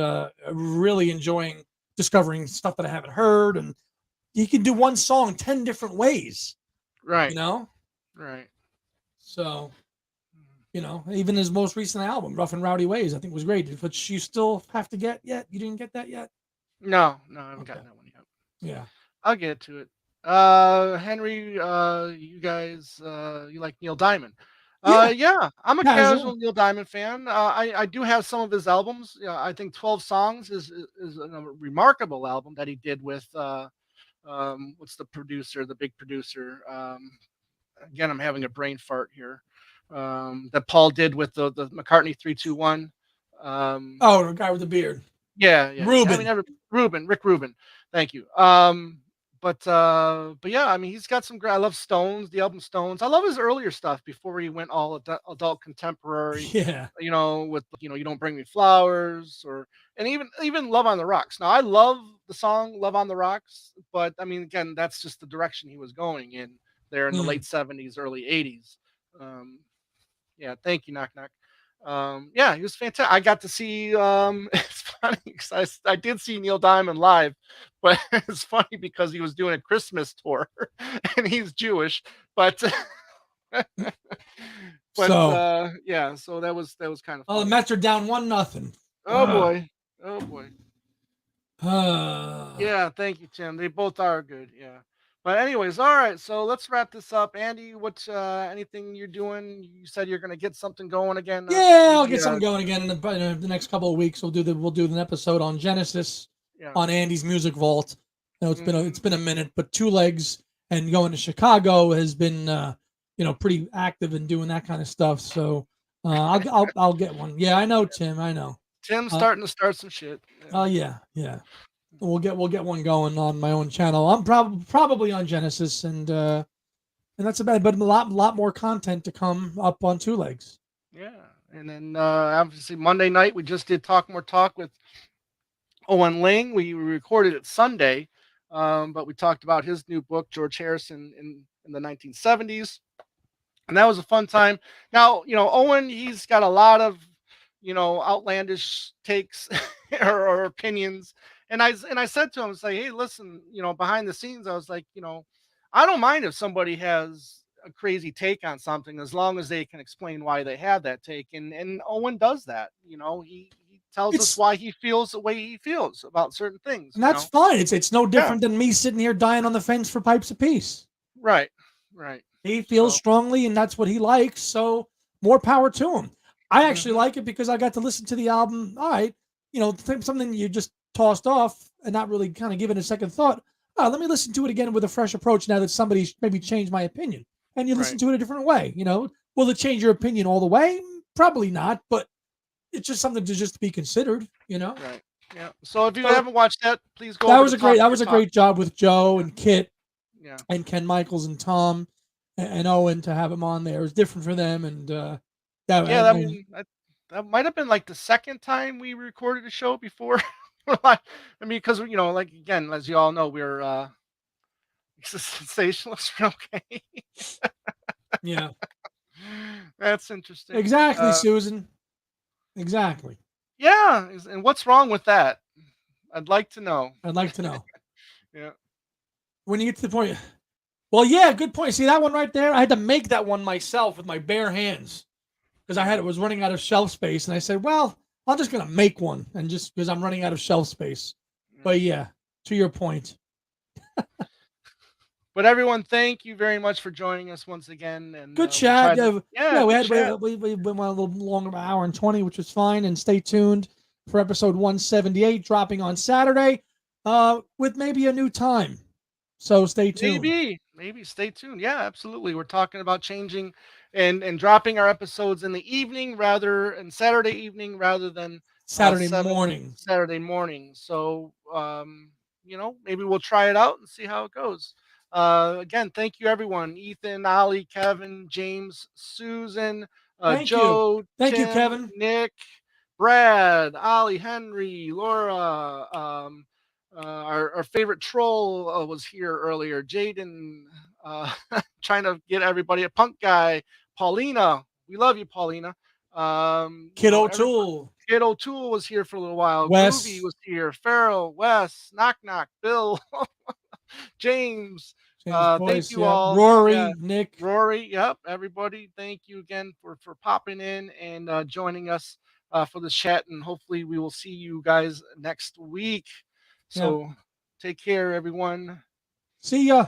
really enjoying discovering stuff that I haven't heard. And you can do one song 10 different ways, you Right. know? Right. So, you know, even his most recent album, Rough and Rowdy Ways, I think was great. But you still have to get yet? You didn't get that yet? No, no, I haven't Okay. gotten that one yet. Yeah. I'll get to it. Henry, you guys, you like Neil Diamond? Yeah. Yeah, I'm a Casual. casual Neil Diamond fan. I do have some of his albums. Yeah, I think 12 Songs is a remarkable album that he did with what's the producer, the big producer? Again, I'm having a brain fart here. That Paul did with the McCartney 321. Um, Oh, the guy with the beard. yeah, yeah. I mean, Ruben. Rick Rubin. Thank you. But yeah, I mean, he's got some great. I love Stones, the album Stones. I love his earlier stuff before he went all adult contemporary. Yeah. You know, with you don't bring me flowers, or and even Love on the Rocks. Now, I love the song Love on the Rocks, but I mean, again, that's just the direction he was going in there in the Mm. late '70s, early '80s. Um, yeah, thank you, knock knock. Yeah, he was fantastic. I got to see. It's funny because I did see Neil Diamond live, but it's funny because he was doing a Christmas tour, and he's Jewish. But So, yeah, so that was kind of oh, the funny. Mets are down 1-0. Oh boy, oh boy. Uh, Yeah, thank you, Tim. They both are good. Yeah. But anyways, all right. So let's wrap this up. Andy, what anything you're doing? You said you're gonna get something going again. yeah, I'll Maybe get something going again in the next couple of weeks. We'll do an episode on Genesis, yeah. on Andy's Music Vault. You know, it's Hmm. been a minute, but two legs and going to Chicago has been you know, pretty active in doing that kind of stuff. So I'll get one. Yeah, I know, Tim. I know. Tim's Uh, starting to start some shit. Yeah. oh yeah, yeah. We'll get one going on my own channel. I'm probably on Genesis, and that's about it. But a lot more content to come up on Two Legs. Yeah. And then obviously Monday night we just did Talk More Talk with Owen Ling. We recorded it Sunday, but we talked about his new book, George Harrison in the 1970s. And that was a fun time. Now, Owen, he's got a lot of, outlandish takes or opinions. And I said to him, say, hey, listen, behind the scenes, I was like, I don't mind if somebody has a crazy take on something as long as they can explain why they have that take. And Owen does that. He tells us It's why he feels the way he feels about certain things. And that's fine. It's no Yeah, different than me sitting here dying on the fence for pipes of peace. right, right. He feels So, strongly, and that's what he likes. So more power to him. I actually mhm, like it because I got to listen to the album. All right, you know, something you just tossed off and not really kind of given a second thought. Let me listen to it again with a fresh approach now that somebody's maybe changed my opinion. And you listen right. to it a different way. You know, will it change your opinion all the way? Probably not, but it's just something to just be considered. You know. Right. Yeah. So if you So haven't watched that, please go over to Talk that More was a Talk. great job with Joe Yeah. and Kit Yeah. and Ken Michaels and Tom and Owen to have him on there. It was different for them, and that Yeah. I mean, that might have been like the second time we recorded a show before. I mean, because like again, as you all know, we're sensationalists. Okay. yeah, That's interesting. exactly, Susan, exactly. Yeah. And what's wrong with that? I'd like to know. I'd like to know Yeah. when you get to the point. Well, yeah, good point. See that one right there? I had to make that one myself with my bare hands because Yeah. was running out of shelf space, and I said, "Well, I'm just gonna make one," and just because I'm running out of shelf space. Yeah. But yeah, to your point, But everyone, thank you very much for joining us once again, and good we'll try chat. to. Yeah, Yeah, yeah, good chat. we went a little longer, an hour and 20, which was fine. And stay tuned for episode 178 dropping on Saturday, with maybe a new time. So stay tuned. Maybe stay tuned. Yeah, absolutely. We're talking about changing and dropping our episodes in the evening rather and Saturday evening rather than Saturday 7 morning. Saturday morning. So maybe we'll try it out and see how it goes. Again, thank you everyone. Ethan, Ali, Kevin, James, Susan, Thank you. Joe, Thank you, Tim, Kevin. Nick, Brad, Ali, Henry, Laura, our favorite troll was here earlier. Jaden, uh, trying to get everybody a punk guy. Paulina, we love you, Paulina. Kid Everybody. O'Toole. Kid O'Toole was here for a little while. Groovy Wes. was here. Farrell, Wes, Knock Knock, Bill, James. James Thank Boyce. you Yep. all. Yeah, Rory. Nick. Rory. Yep, everybody. Thank you again for popping in and joining us for the chat, and hopefully we will see you guys next week. Yep. So take care, everyone. See ya.